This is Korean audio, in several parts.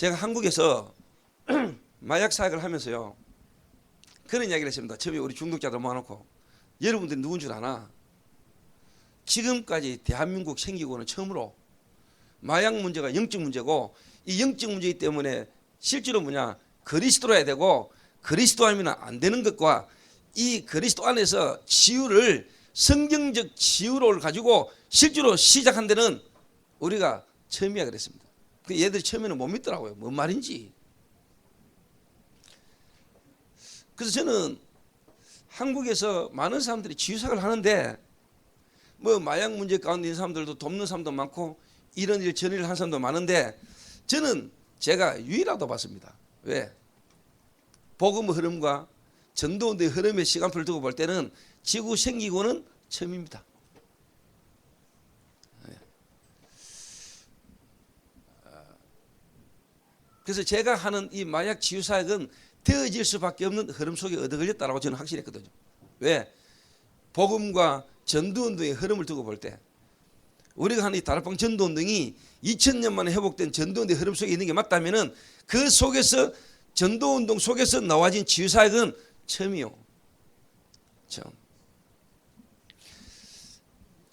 제가 한국에서 마약 사역을 하면서요 그런 이야기를 했습니다. 처음에 우리 중독자들 모아놓고 여러분들이 누군 줄 아나? 지금까지 대한민국 생기고는 처음으로 마약 문제가 영적 문제고 이 영적 문제이기 때문에 실제로 뭐냐 그리스도라야 되고 그리스도 아니면 안 되는 것과 이 그리스도 안에서 치유를 성경적 치유를 가지고 실제로 시작한 데는 우리가 처음이야 그랬습니다. 그 얘들이 처음에는 못 믿더라고요. 뭔 말인지. 그래서 저는 한국에서 많은 사람들이 치유사역을 하는데 뭐 마약 문제 가운데 있는 사람들도 돕는 사람도 많고 이런 일 저런 일을 하는 사람도 많은데 저는 제가 유일하다고 봤습니다. 왜? 복음의 흐름과 전도운동의 흐름의 시간표를 두고 볼 때는 지구 생기고는 처음입니다. 그래서 제가 하는 이 마약 치유사역은 되어질 수밖에 없는 흐름 속에 얻어 걸렸다고 저는 확신했거든요. 왜? 복음과 전도운동의 흐름을 두고 볼 때 우리가 하는 이 다락방 전도운동이 2000년 만에 회복된 전도운동의 흐름 속에 있는 게 맞다면 그 속에서 전도운동 속에서 나와진 치유사역은 처음이요. 처음.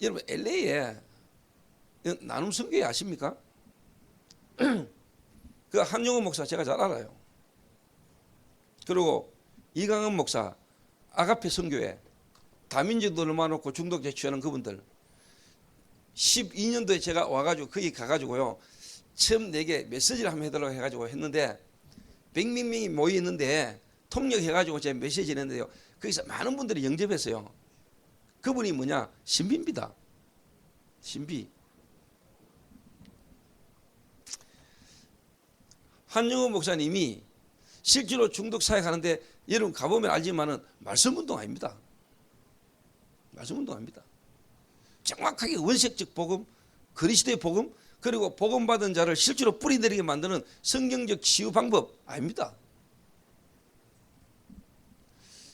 여러분 LA에 나눔 선교회 아십니까? 그 한용호 목사 제가 잘 알아요. 그리고 이강은 목사 아가페 선교회 다민족들을 모아놓고 중독자 취하는 그분들 12년도에 제가 와가지고 거기 가가지고요 처음 내게 메시지를 한번 해달라고 해가지고 했는데 100명 명이 모여 있는데 통역해가지고 제가 메시지를 했는데요 거기서 많은 분들이 영접했어요. 그분이 뭐냐 신비입니다. 신비. 한영호 목사님이 실제로 중독 사역하는데 여러분 가보면 알지만은 말씀운동 아닙니다. 말씀운동 아닙니다. 정확하게 원색적 복음, 그리스도의 복음, 그리고 복음 받은 자를 실제로 뿌리내리게 만드는 성경적 치유 방법 아닙니다.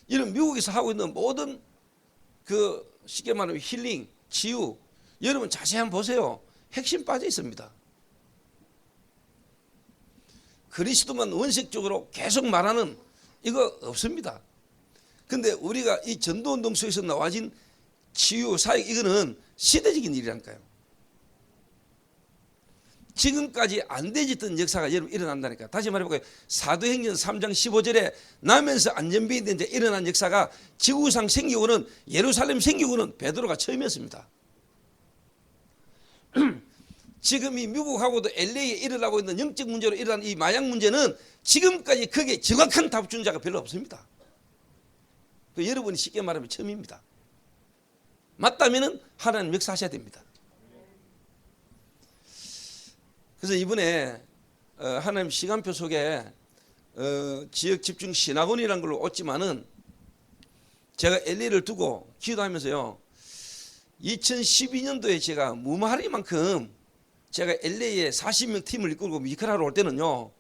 이런 미국에서 하고 있는 모든 그 쉽게 말하면 힐링, 치유 여러분 자세히 한번 보세요. 핵심 빠져 있습니다. 그리스도만 원색적으로 계속 말하는 이거 없습니다. 근데 우리가 이 전도운동 속에서 나와진 치유, 사역 이거는 시대적인 일이라니까요. 지금까지 안 되졌던 역사가 여러분 일어난다니까. 다시 말해볼까요? 사도행전 3장 15절에 나면서 안전병이 된 자 일어난 역사가 지구상 생기고는 예루살렘 생기고는 베드로가 처음이었습니다. 지금 이 미국하고도 LA에 일어나고 있는 영적 문제로 일어난 이 마약 문제는 지금까지 거기에 정확한 답 준 자가 별로 없습니다. 그 여러분이 쉽게 말하면 처음입니다. 맞다면은 하나님 역사하셔야 됩니다. 그래서 이번에 하나님 시간표 속에 지역 집중 신학원이라는 걸로 얻지만은 제가 LA를 두고 기도하면서요 2012년도에 제가 무마하리만큼 제가 LA에 40명 팀을 이끌고 뮤지컬하러 올 때는요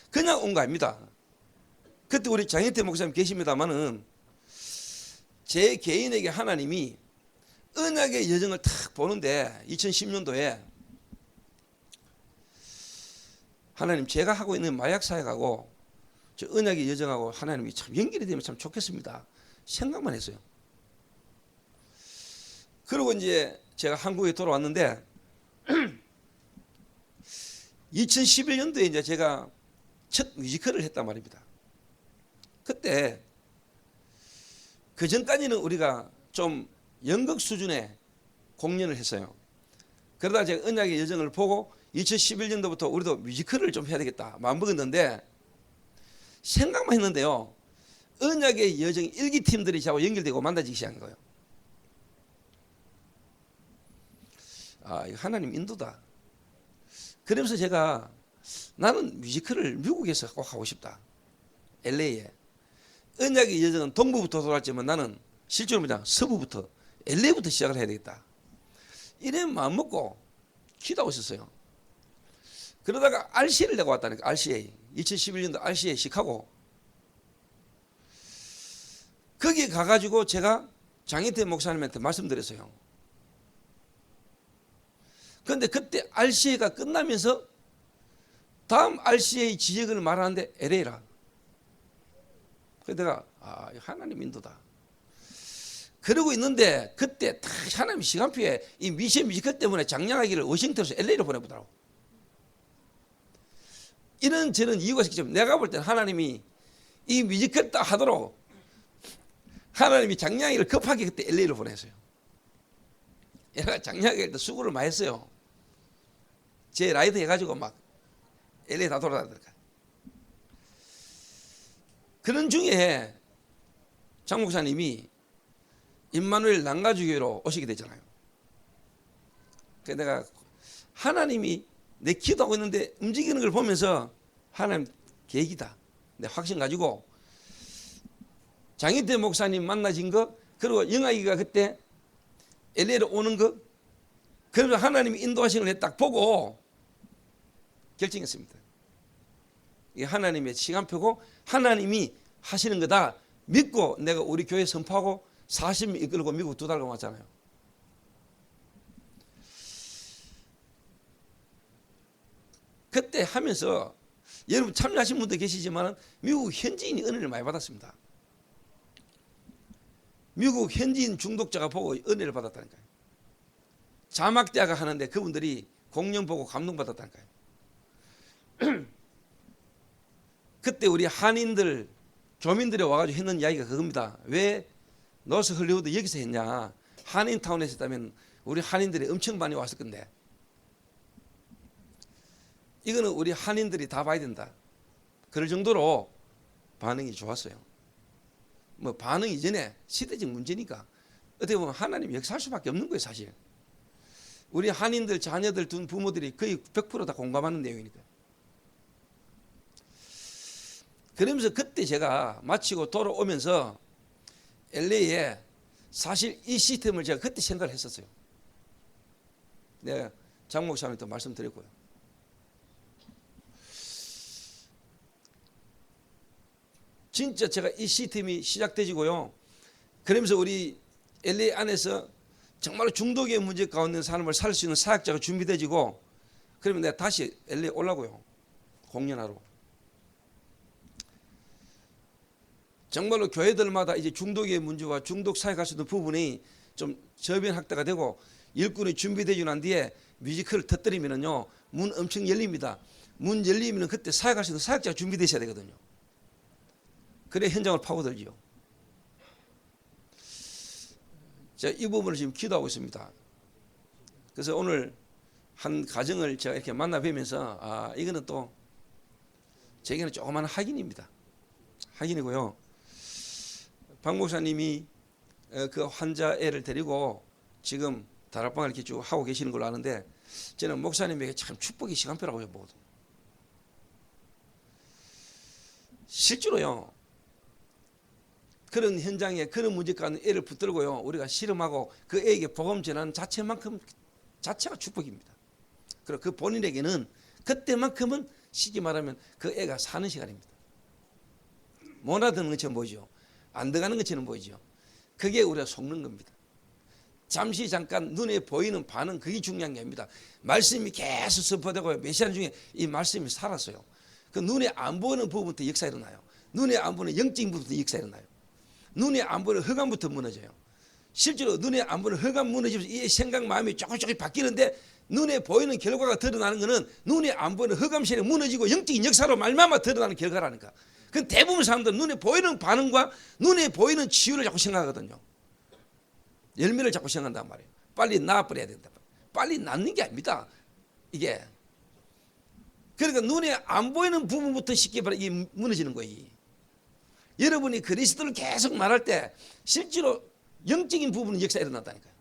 그냥 온 거 아닙니다. 그때 우리 장혜태 목사님 계십니다마는 제 개인에게 하나님이 언약의 여정을 탁 보는데 2010년도에 하나님 제가 하고 있는 마약 사역하고 저 언약의 여정하고 하나님이 참 연결이 되면 참 좋겠습니다. 생각만 했어요. 그리고 이제 제가 한국에 돌아왔는데 2011년도에 이제 제가 첫 뮤지컬을 했단 말입니다. 그때 그 전까지는 우리가 좀 연극 수준의 공연을 했어요. 그러다 제가 언약의 여정을 보고 2011년도부터 우리도 뮤지컬을 좀 해야 되겠다 마음먹었는데 생각만 했는데요 언약의 여정 1기 팀들이 저하고 연결되고 만나지기 시작한 거예요. 아, 이거 하나님 인도다. 그러면서 제가 나는 뮤지컬을 미국에서 꼭 하고 싶다. LA에. 언약의 여정은 동부부터 돌았지만 나는 실제로 뭐냐 서부부터 LA부터 시작을 해야 되겠다. 이런 마음 먹고 기도하고 있었어요. 그러다가 RCA를 내고 왔다니까. RCA 2011년도 RCA 시카고 거기 가가지고 제가 장희태 목사님한테 말씀드렸어요. 그런데 그때 RCA가 끝나면서 다음 RCA 지역을 말하는데 LA라. 그래서 내가 하나님 인도다. 그러고 있는데 그때 다 하나님 시간표에 이 미션 뮤지컬 때문에 장량하기를 워싱턴에서 LA로 보내보더라고. 이런 저런 이유가 있겠지만 내가 볼 때는 하나님이 이 뮤지컬 딱 하도록 하나님이 장량하기를 급하게 그때 LA로 보냈어요. 얘가 장량하기를 수고를 많이 했어요. 제 라이드 해가지고 막 LA 다 돌아다니까. 그런 중에 장 목사님이 임마누엘 난가주교회로 오시게 되잖아요. 그래서 내가 하나님이 내 기도하고 있는데 움직이는 걸 보면서 하나님 계획이다. 내 확신 가지고 장희태 목사님 만나진 거, 그리고 영아이가 그때 LA로 오는 거, 그래서 하나님이 인도하시는 걸 딱 보고 결정했습니다. 이게 하나님의 시간표고 하나님이 하시는 거다 믿고 내가 우리 교회 선포하고 40명 이끌고 미국 2달간 왔잖아요. 그때 하면서 여러분 참여하신 분도 계시지만 미국 현지인이 은혜를 많이 받았습니다. 미국 현지인 중독자가 보고 은혜를 받았다니까요. 자막대화가 하는데 그분들이 공연 보고 감동받았다니까요. 그때 우리 한인들 교민들이 와가지고 했는 이야기가 그겁니다. 왜 노스 헐리우드 여기서 했냐? 한인타운에서 했다면 우리 한인들이 엄청 많이 왔을 건데 이거는 우리 한인들이 다 봐야 된다. 그럴 정도로 반응이 좋았어요. 뭐 반응 이전에 시대적 문제니까 어떻게 보면 하나님 역사할 수밖에 없는 거예요. 사실 우리 한인들 자녀들 둔 부모들이 거의 100% 다 공감하는 내용이니까. 그러면서 그때 제가 마치고 돌아오면서 LA에 사실 이 시스템을 제가 그때 생각을 했었어요. 내가 장 목사님한테 말씀드렸고요. 진짜 제가 이 시스템이 시작되지고요. 그러면서 우리 LA 안에서 정말로 중독의 문제 가운데 있는 사람을 살 수 있는 사역자가 준비되지고 그러면 내가 다시 LA 올라고요. 공연하러. 정말로 교회들마다 이제 중독의 문제와 중독 사역할 수 있는 부분이 좀 저변 확대가 되고 일꾼이 준비되고 난 뒤에 뮤지컬을 터뜨리면은요 문 엄청 열립니다. 문 열리면 그때 사역할 수 있는 사역자가 준비되셔야 되거든요. 그래 현장을 파고들지요. 제가 이 부분을 지금 기도하고 있습니다. 그래서 오늘 한 가정을 제가 이렇게 만나 뵈면서 이거는 또 제게는 조그마한 확인입니다. 확인이고요. 박 목사님이 그 환자 애를 데리고 지금 다락방을 이렇게 쭉 하고 계시는 걸로 아는데 저는 목사님에게 참 축복의 시간표라고 보거든요. 실제로요. 그런 현장에 그런 문제가 있는 애를 붙들고요. 우리가 실험하고 그 애에게 복음 전하는 자체가 축복입니다. 그리고 그 본인에게는 그때만큼은 쉽게 말하면 그 애가 사는 시간입니다. 못 알아듣는 것처럼 보이죠. 안 들어가는 것처럼 보이죠. 그게 우리가 속는 겁니다. 잠시 잠깐 눈에 보이는 반응 그게 중요한 게 아닙니다. 말씀이 계속 선포되고 몇 시간 중에 이 말씀이 살았어요. 그 눈에 안 보이는 부분부터 역사 일어나요. 눈에 안 보이는 영적인 부분부터 역사 일어나요. 눈에 안 보이는 흑암부터 무너져요. 실제로 눈에 안 보이는 흑암 무너지면서 이 생각 마음이 조금씩 바뀌는데 눈에 보이는 결과가 드러나는 것은 눈에 안 보이는 흑암실에 무너지고 영적인 역사로 말미암아 드러나는 결과라니까. 그 대부분 사람들은 눈에 보이는 반응과 눈에 보이는 치유를 자꾸 생각하거든요. 열매를 자꾸 생각한단 말이에요. 빨리 나아버려야 된다. 빨리 낫는 게 아닙니다. 이게. 그러니까 눈에 안 보이는 부분부터 쉽게 말해 이게 무너지는 거예요. 여러분이 그리스도를 계속 말할 때 실제로 영적인 부분은 역사 일어났다니까요.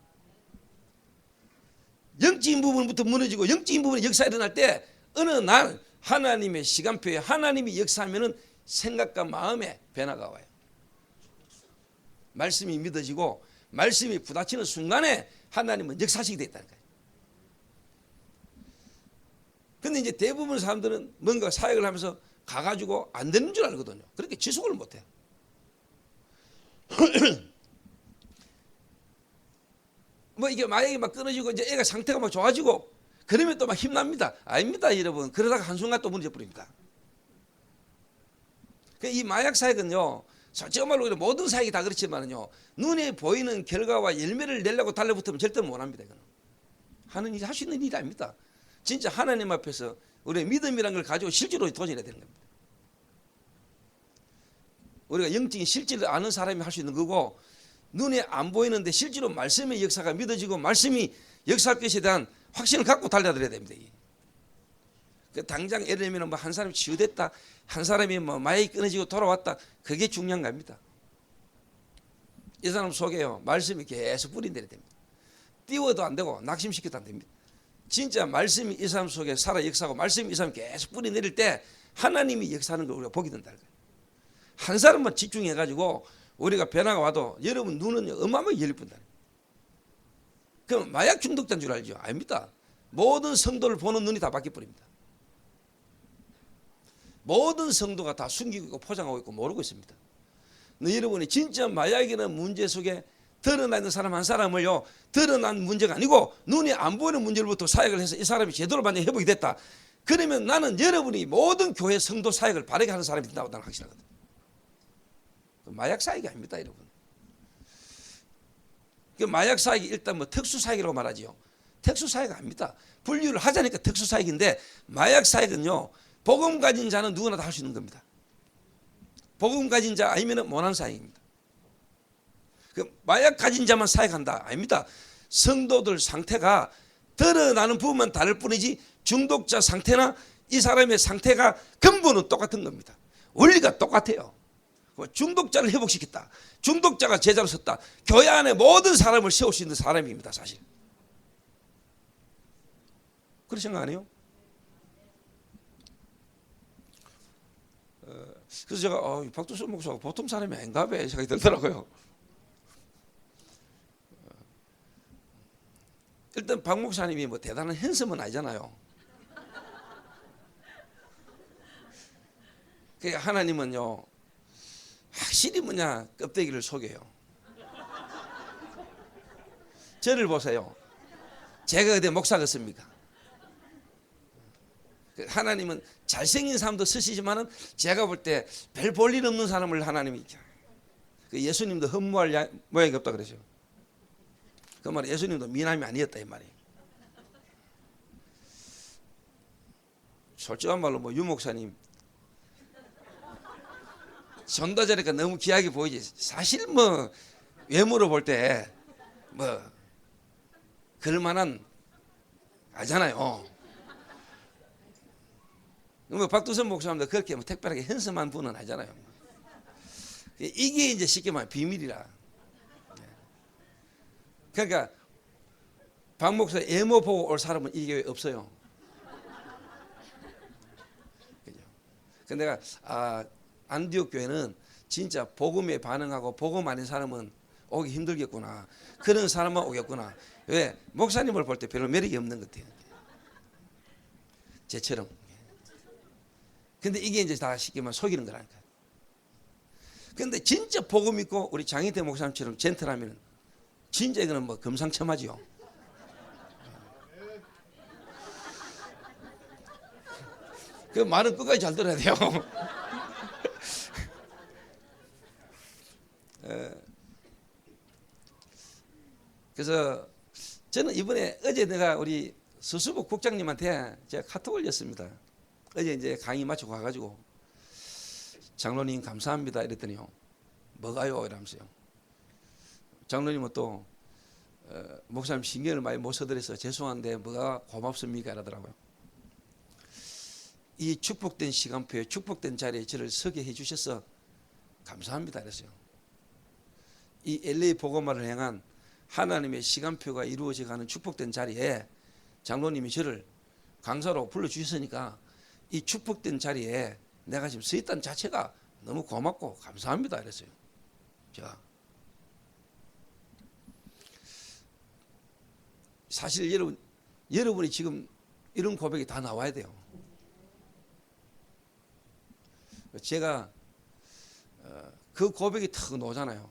영적인 부분부터 무너지고 영적인 부분의 역사 일어날 때 어느 날 하나님의 시간표에 하나님이 역사하면은 생각과 마음에 변화가 와요. 말씀이 믿어지고 말씀이 부딪히는 순간에 하나님은 역사하시게 됐다니까요. 근데 이제 대부분 사람들은 뭔가 사역을 하면서 가가지고 안 되는 줄 알거든요. 그렇게 지속을 못해요. 뭐 이게 만약에 막 끊어지고 이제 애가 상태가 막 좋아지고 그러면 또 막 힘납니다. 아닙니다, 여러분. 그러다가 한순간 또 무너져 버립니다. 이 마약 사역은요, 솔직히 말로 모든 사역이 다 그렇지만요, 눈에 보이는 결과와 열매를 내려고 달려붙으면 절대 못합니다. 이거는 하느님 할 수 있는 일이 아닙니다. 진짜 하나님 앞에서 우리의 믿음이라는 걸 가지고 실제로 도전해야 되는 겁니다. 우리가 영적인 실질을 아는 사람이 할 수 있는 거고, 눈에 안 보이는데 실제로 말씀의 역사가 믿어지고 말씀이 역사할 것에 대한 확신을 갖고 달려들어야 됩니다. 당장 예를 들면 뭐 한 사람이 치유됐다, 한 사람이 뭐 마약이 끊어지고 돌아왔다, 그게 중요한 겁니다. 이 사람 속에요, 말씀이 계속 뿌린대야 됩니다. 띄워도 안 되고 낙심시켜도 안 됩니다. 진짜 말씀이 이 사람 속에 살아 역사하고 말씀이 이 사람 계속 뿌리 내릴 때 하나님이 역사하는 걸 우리가 보게 된다. 한 사람만 집중해 가지고 우리가 변화가 와도 여러분 눈은 어마어마하게 열릴 뿐다. 그럼 마약 중독자인 줄 알죠? 아닙니다. 모든 성도를 보는 눈이 다 바뀌어 버립니다. 모든 성도가 다 숨기고 있고 포장하고 있고 모르고 있습니다. 근데 여러분이 진짜 마약이라는 문제 속에 드러나 있는 사람 한 사람을요, 드러난 문제가 아니고 눈이 안 보이는 문제로부터 사역을 해서 이 사람이 제대로 만약 회복이 됐다. 그러면 나는 여러분이 모든 교회 성도 사역을 바르게 하는 사람이 된다고 나는 확신하거든. 마약 사역이 아닙니다, 여러분. 그 마약 사역이 일단 뭐 특수 사역이라고 말하지요. 특수 사역 아닙니다. 분류를 하자니까 특수 사역인데, 마약 사역은요, 복음 가진 자는 누구나 다 할 수 있는 겁니다. 복음 가진 자 아니면 못하는 사역입니다. 그 마약 가진 자만 사역한다 아닙니다. 성도들 상태가 드러나는 부분만 다를 뿐이지 중독자 상태나 이 사람의 상태가 근본은 똑같은 겁니다. 원리가 똑같아요. 중독자를 회복시켰다, 중독자가 제자로 섰다, 교회 안에 모든 사람을 세울 수 있는 사람입니다. 사실 그렇게 생각 안 해요? 그래서 제가 박두선 목사가 보통 사람이 아닌가 봐 생각이 들더라고요. 일단 박 목사님이 뭐 대단한 핸섬은 아니잖아요. 하나님은요, 확실히 뭐냐 껍데기를 속여요. 저를 보세요. 제가 어디 목사 같습니까? 하나님은 잘생긴 사람도 쓰시지만은 제가 볼 때 별 볼 일 없는 사람을 하나님이, 예수님도 흠모할 모양이 없다 그러죠. 그 말은 예수님도 미남이 아니었다 이 말이에요. 솔직한 말로 뭐 유 목사님 전도자니까 너무 귀하게 보이지, 사실 뭐 외모로 볼 때 뭐 그럴만한 아니잖아요. 뭐 박두선 목사님도 그렇게 뭐 특별하게 핸섬한 분은 아니잖아요. 이게 이제 쉽게 말하면 비밀이라. 그러니까 박 목사 외모 보고 올 사람은 이 교회에 없어요. 그죠? 근데 내가 안디옥 교회는 진짜 복음에 반응하고 복음 아닌 사람은 오기 힘들겠구나, 그런 사람만 오겠구나. 왜? 목사님을 볼 때 별로 매력이 없는 것 같아요. 제처럼. 근데 이게 이제 다 쉽게 말하면 속이는 거라니까. 근데 진짜 복음 있고 우리 장희태 목사님처럼 젠틀하면 진짜 이거는 뭐 금상첨화지요. 그 말은 끝까지 잘 들어야 돼요. 그래서 저는 이번에 어제 내가 우리 서수복 국장님한테 제가 카톡 올렸습니다. 어제 이제 강의 마치고 가가지고 장로님 감사합니다 이랬더니요, 뭐가요 이러면서요. 장로님은 또 목사님 신경을 많이 못 써드려서 죄송한데 뭐가 고맙습니까 이러더라고요. 이 축복된 시간표에 축복된 자리에 저를 서게 해주셔서 감사합니다 이랬어요. 이 LA 복음화를 향한 하나님의 시간표가 이루어져가는 축복된 자리에 장로님이 저를 강사로 불러주셨으니까 이 축복된 자리에 내가 지금 서 있다는 자체가 너무 고맙고 감사합니다 이랬어요. 자, 사실 여러분이 지금 이런 고백이 다 나와야 돼요. 제가 그 고백이 탁 나오잖아요.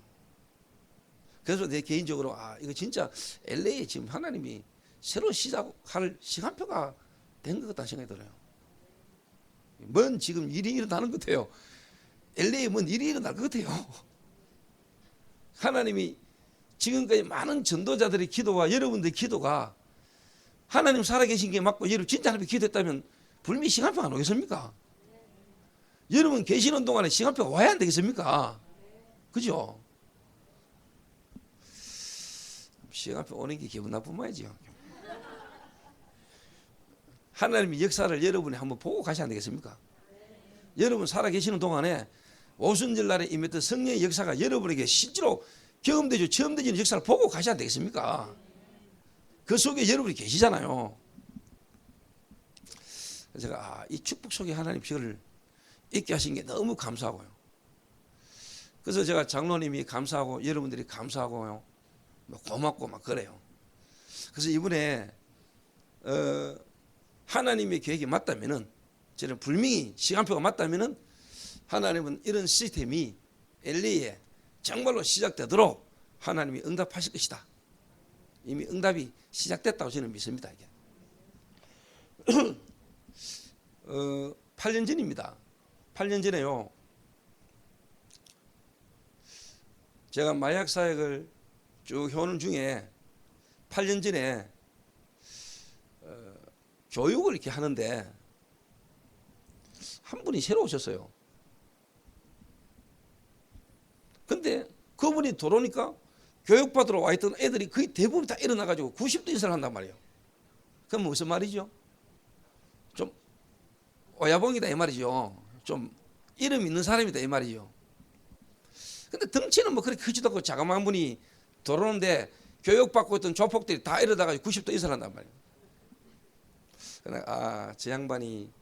그래서 내 개인적으로 이거 진짜 LA에 지금 하나님이 새로 시작할 시간표가 된 것 같다는 생각이 들어요. 뭔 지금 일이 일어나는 것 같아요. LA에 뭔 일이 일어날 것 같아요. 하나님이 지금까지 많은 전도자들의 기도와 여러분들의 기도가 하나님 살아계신 게 맞고 여러분 진짜 하나님 기도했다면 불미 시간표가 안 오겠습니까? 여러분 계시는 동안에 시간표가 와야 안 되겠습니까? 그죠? 시간표 오는 게 기분 나쁜 말이죠. 하나님의 역사를 여러분이 한번 보고 가셔야 되겠습니까? 여러분 살아계시는 동안에 오순절 날에 임했던 성령의 역사가 여러분에게 실제로 경험되죠. 처음 되는 역사를 보고 가셔야 되겠습니까? 그 속에 여러분이 계시잖아요. 그래서 제가 이 축복 속에 하나님 저를 있게 하신 게 너무 감사하고요. 그래서 제가 장로님이 감사하고 여러분들이 감사하고요. 고맙고 막 그래요. 그래서 이번에 하나님의 계획이 맞다면은 저는 분명히 시간표가 맞다면은 하나님은 이런 시스템이 LA에 정말로 시작되도록 하나님이 응답하실 것이다. 이미 응답이 시작됐다고 저는 믿습니다. 이게. 8년 전입니다. 8년 전에요. 제가 마약 사역을 쭉 해오는 중에 8년 전에 교육을 이렇게 하는데 한 분이 새로 오셨어요. 근데 그분이 들어오니까 교육받으러 와 있던 애들이 거의 대부분 다 일어나가지고 90도 인사를 한단 말이에요. 그럼 무슨 말이죠? 좀 오야봉이다 이 말이죠. 좀 이름 있는 사람이다 이 말이죠. 근데 덩치는 뭐 그렇게 크지도 않고 자그마한 분이 들어오는데 교육받고 있던 조폭들이 다 일어나가지고 90도 인사를 한단 말이에요. 아, 저 양반이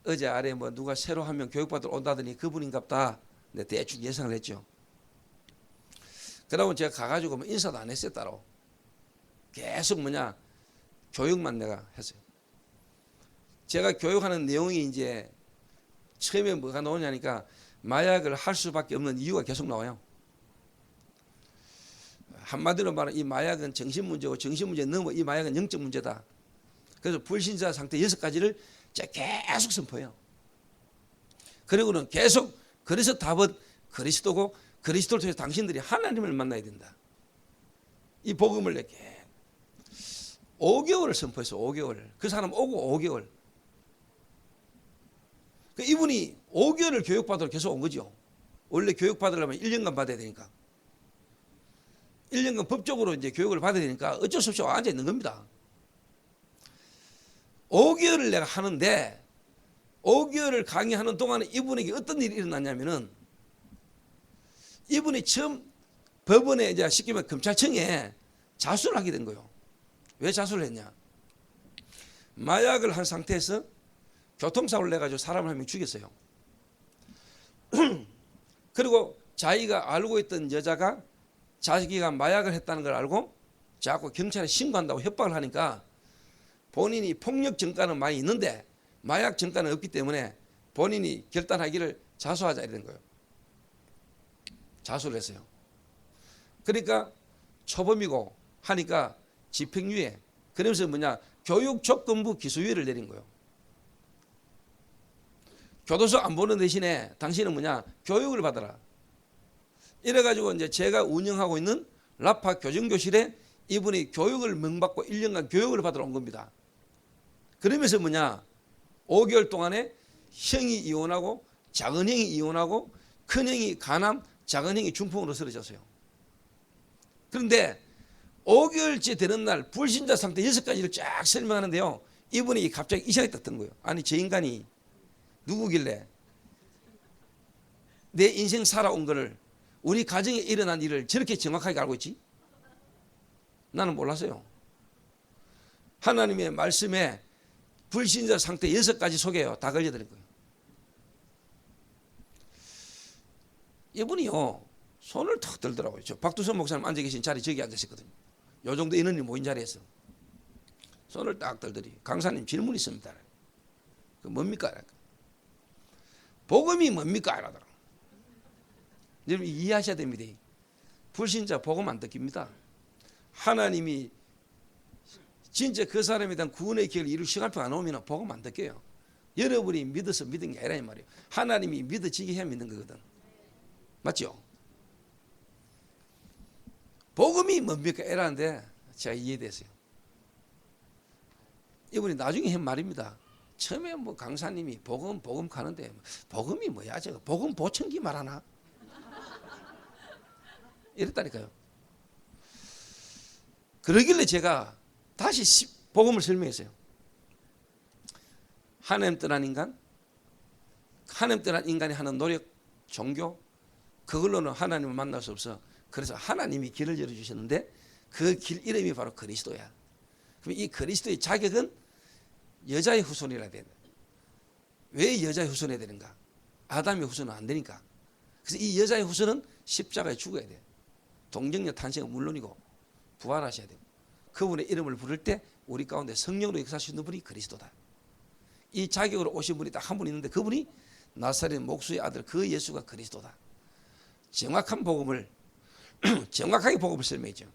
어제 아래 뭐 누가 새로 한 명 교육받으러 온다더니 그분인갑다. 내 대충 예상을 했죠. 그러고 제가 가가지고 뭐 인사도 안 했어요 따로. 계속 교육만 내가 했어요. 제가 교육하는 내용이 이제 처음에 뭐가 나오냐니까 마약을 할 수밖에 없는 이유가 계속 나와요. 한마디로 말하면 이 마약은 정신 문제고 정신 문제 넘어 이 마약은 영적 문제다. 그래서 불신자 상태 6가지를 제가 계속 선포해요. 그리고는 계속 그래서 답은 그리스도고 그리스도를 통해서 당신들이 하나님을 만나야 된다. 이 복음을 내게 5개월을 선포했어. 5개월. 그 사람 오고 5개월. 이분이 5개월을 교육받으러 계속 온 거죠. 원래 교육받으려면 1년간 받아야 되니까. 1년간 법적으로 이제 교육을 받아야 되니까 어쩔 수 없이 앉아 있는 겁니다. 5개월을 내가 하는데 5개월을 강의하는 동안에 이분에게 어떤 일이 일어났냐면은 이분이 처음 법원에 이제 쉽게 말하면 검찰청에 자수를 하게 된 거예요. 왜 자수를 했냐? 마약을 한 상태에서 교통사고를 내가지고 사람을 한 명 죽였어요. 그리고 자기가 알고 있던 여자가 자기가 마약을 했다는 걸 알고 자꾸 경찰에 신고한다고 협박을 하니까 본인이 폭력 전과는 많이 있는데 마약 전과는 없기 때문에 본인이 결단하기를 자수하자 이런 거예요. 자수를 했어요. 그러니까 초범이고 하니까 집행유예. 그러면서 교육조건부 기소유예를 내린 거예요. 교도소 안 보는 대신에 당신은 교육을 받아라. 이래가지고 이제 제가 운영하고 있는 라파 교정교실에 이분이 교육을 명받고 1년간 교육을 받으러 온 겁니다. 그러면서 5개월 동안에 형이 이혼하고 작은 형이 이혼하고 큰 형이 간암, 작은 형이 중풍으로 쓰러졌어요. 그런데 5개월째 되는 날 불신자 상태 6가지를 쫙 설명하는데요. 이분이 갑자기 이 생각이 떴던 거예요. 아니 저 인간이 누구길래 내 인생 살아온 거를 우리 가정에 일어난 일을 저렇게 정확하게 알고 있지? 나는 몰랐어요. 하나님의 말씀에 불신자 상태 6가지 속에요. 다 걸려드린 거예요. 이분이요. 손을 턱 들더라고요. 저 박두선 목사님 앉아 계신 자리 저기 앉아 있었거든요. 요 정도 인원이 모인 자리에서 손을 딱 들더니 강사님 질문 있습니다. 그 뭡니까? 복음이 뭡니까? 이러더라고요. 여러분 이해하셔야 됩니다. 불신자 복음 안 듣깁니다. 하나님이 진짜 그 사람에 대한 구원의 기회를 이룰 시간표 안 오면 복음 안 듣게요. 여러분이 믿어서 믿은 게 아니라 이 말이에요. 하나님이 믿어지게 해야 믿는 거거든. 맞죠? 복음이 뭡니까? 이라는데 제가 이해됐어요. 이분이 나중에 한 말입니다. 처음에 뭐 강사님이 복음 가는데 복음이 뭐야? 제가 복음 보청기 말하나? 이랬다니까요. 그러길래 제가 다시 복음을 설명했어요. 하나님 떠난 인간, 하나님 떠난 인간이 하는 노력, 종교, 그걸로는 하나님을 만날 수 없어. 그래서 하나님이 길을 열어주셨는데 그 길 이름이 바로 그리스도야. 그럼 이 그리스도의 자격은 여자의 후손이라 돼. 왜 여자의 후손이 되는가? 아담의 후손은 안 되니까. 그래서 이 여자의 후손은 십자가에 죽어야 돼. 동정녀 탄생은 물론이고 부활하셔야 되고, 그분의 이름을 부를 때 우리 가운데 성령으로 역사하시는 분이 그리스도다. 이 자격으로 오신 분이 딱 한 분 있는데 그분이 나사렛 목수의 아들 그 예수가 그리스도다. 정확한 복음을 정확하게 복음을 설명했죠.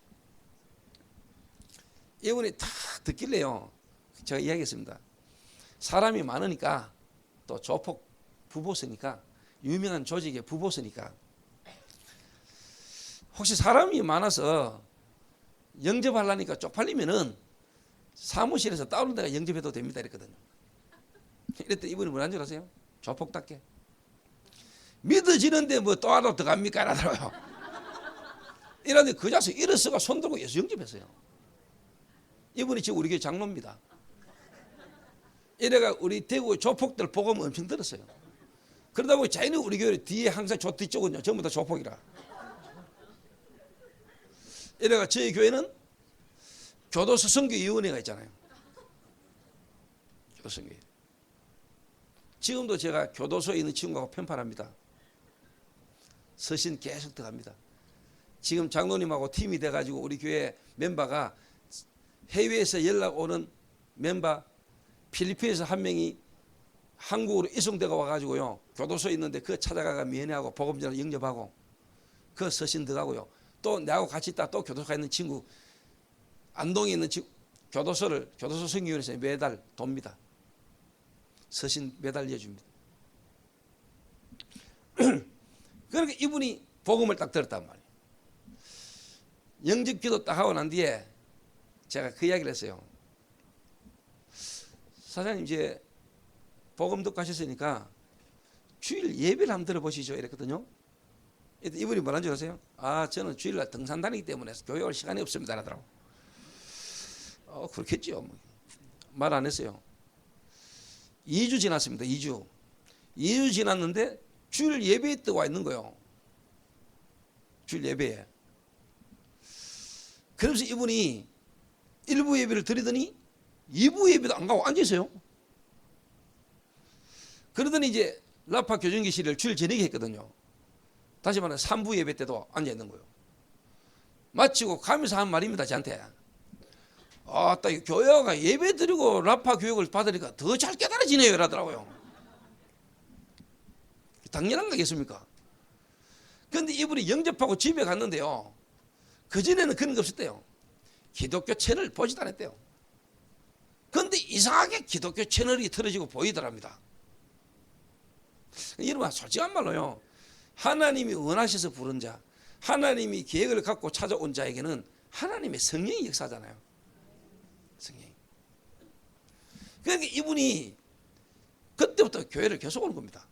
이분이 다 듣길래요. 제가 이야기했습니다. 사람이 많으니까 또 조폭 부보스니까 유명한 조직의 부보스니까 혹시 사람이 많아서 영접하려니까 쪽팔리면은 사무실에서 다른 데가 영접해도 됩니다 이랬거든요. 이랬더니 이분이 뭐라는 줄 아세요? 조폭답게 믿어지는데 뭐 또 하나 더 갑니까? 이러더라고요. 이러는데 그 자식 일어서가 손들고 예수 영접했어요. 이분이 지금 우리 교회 장로입니다. 이래가 우리 대구 조폭들 복음 엄청 들었어요. 그러다 보니 자기는 우리 교회 뒤에 항상 저 뒤쪽은요 전부 다 조폭이라. 이래가 저희 교회는 교도소 선교위원회가 있잖아요. 교도소위원회. 지금도 제가 교도소에 있는 친구하고 편팔합니다. 서신 계속 들어갑니다. 지금 장로님하고 팀이 돼가지고 우리 교회 멤버가 해외에서 연락 오는 멤버 필리핀에서 한 명이 한국으로 이송대가 와가지고요 교도소에 있는데 그 찾아가가 면회하고 복음전을 영접하고 그 서신 들어가고요. 또 내하고 같이 있다 또 교도소 가 있는 친구 안동에 있는 친구 교도소 선교위원회에서 매달 돕니다. 서신 매달 이어줍니다. 그러니까 이분이 복음을 딱 들었단 말이에요. 영접기도 딱 하고 난 뒤에 제가 그 이야기를 했어요. 사장님 이제 복음 듣고 하셨으니까 주일 예배를 한번 들어보시죠 이랬거든요. 이분이 뭐라는 줄 아세요? 아 저는 주일날 등산 다니기 때문에 교회 올 시간이 없습니다 하더라고. 그렇겠죠. 말 안 했어요. 2주 지났습니다. 2주 지났는데 주일 예배에 떠와 있는 거예요. 주일 예배에. 그러면서 이분이 1부 예배를 드리더니 2부 예배도 안 가고 앉아 있어요. 그러더니 이제 라파 교정기실을 주일 저녁에 했거든요. 다시 말해 3부 예배 때도 앉아 있는 거예요. 마치고 가면서 한 말입니다. 저한테. 딱 교회가 예배 드리고 라파 교육을 받으니까 더 잘 깨달아지네요 이러더라고요. 당연한 거겠습니까? 그런데 이분이 영접하고 집에 갔는데요. 그전에는 그런 게 없었대요. 기독교 채널 보지도 않았대요. 그런데 이상하게 기독교 채널이 틀어지고 보이더랍니다. 여러분 솔직한 말로요. 하나님이 원하셔서 부른 자, 하나님이 계획을 갖고 찾아온 자에게는 하나님의 성령이 역사하잖아요. 성령이. 그러니까 이분이 그때부터 교회를 계속 오는 겁니다.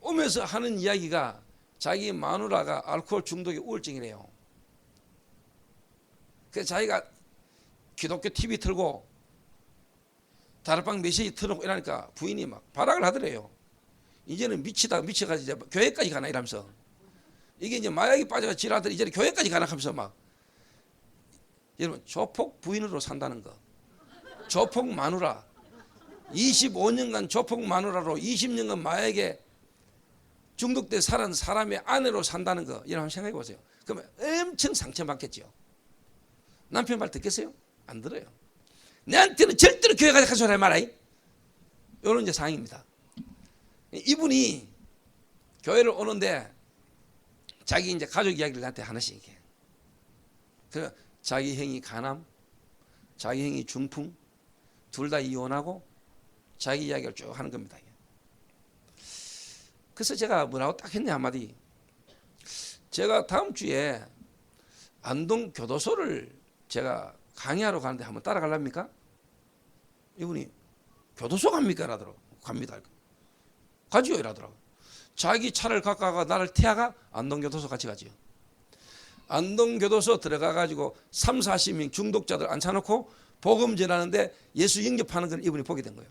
오면서 하는 이야기가 자기 마누라가 알코올 중독의 우울증이래요. 그래서 자기가 기독교 TV 틀고 다락방 메시지 틀어놓고 이러니까 부인이 막 발악을 하더래요. 이제는 미쳐가지고 이제 교회까지 가나 이러면서 이게 이제 마약이 빠져가 지라더니 이제는 교회까지 가나 하면서 막 여러분 조폭 부인으로 산다는 거, 조폭 마누라 25년간 조폭 마누라로 20년간 마약에 중독돼 살은 사람의 아내로 산다는 거 여러분 한번 생각해 보세요. 그러면 엄청 상처받겠죠. 남편 말 듣겠어요? 안 들어요. 내한테는 절대로 교회 가서 소리 하지 마라. 이런 이제 상황입니다. 이분이 교회를 오는데 자기 이제 가족 이야기를 나한테 하나씩 이렇게. 자기 행위 간암, 자기 행위 중풍, 둘 다 이혼하고 자기 이야기를 쭉 하는 겁니다. 그래서 제가 뭐라고 딱 했냐 한마디. 제가 다음 주에 안동 교도소를 제가 강의하러 가는데 한번 따라갈랍니까? 이분이 교도소 갑니까? 라더라고. 갑니다. 가지요 이라더라고. 자기 차를 갖다가 나를 태워가 안동교도소 같이 가지요. 안동교도소 들어가 가지고 3, 40명 중독자들 앉혀놓고 복음 전하는데 예수 영접하는 걸 이분이 보게 된 거예요.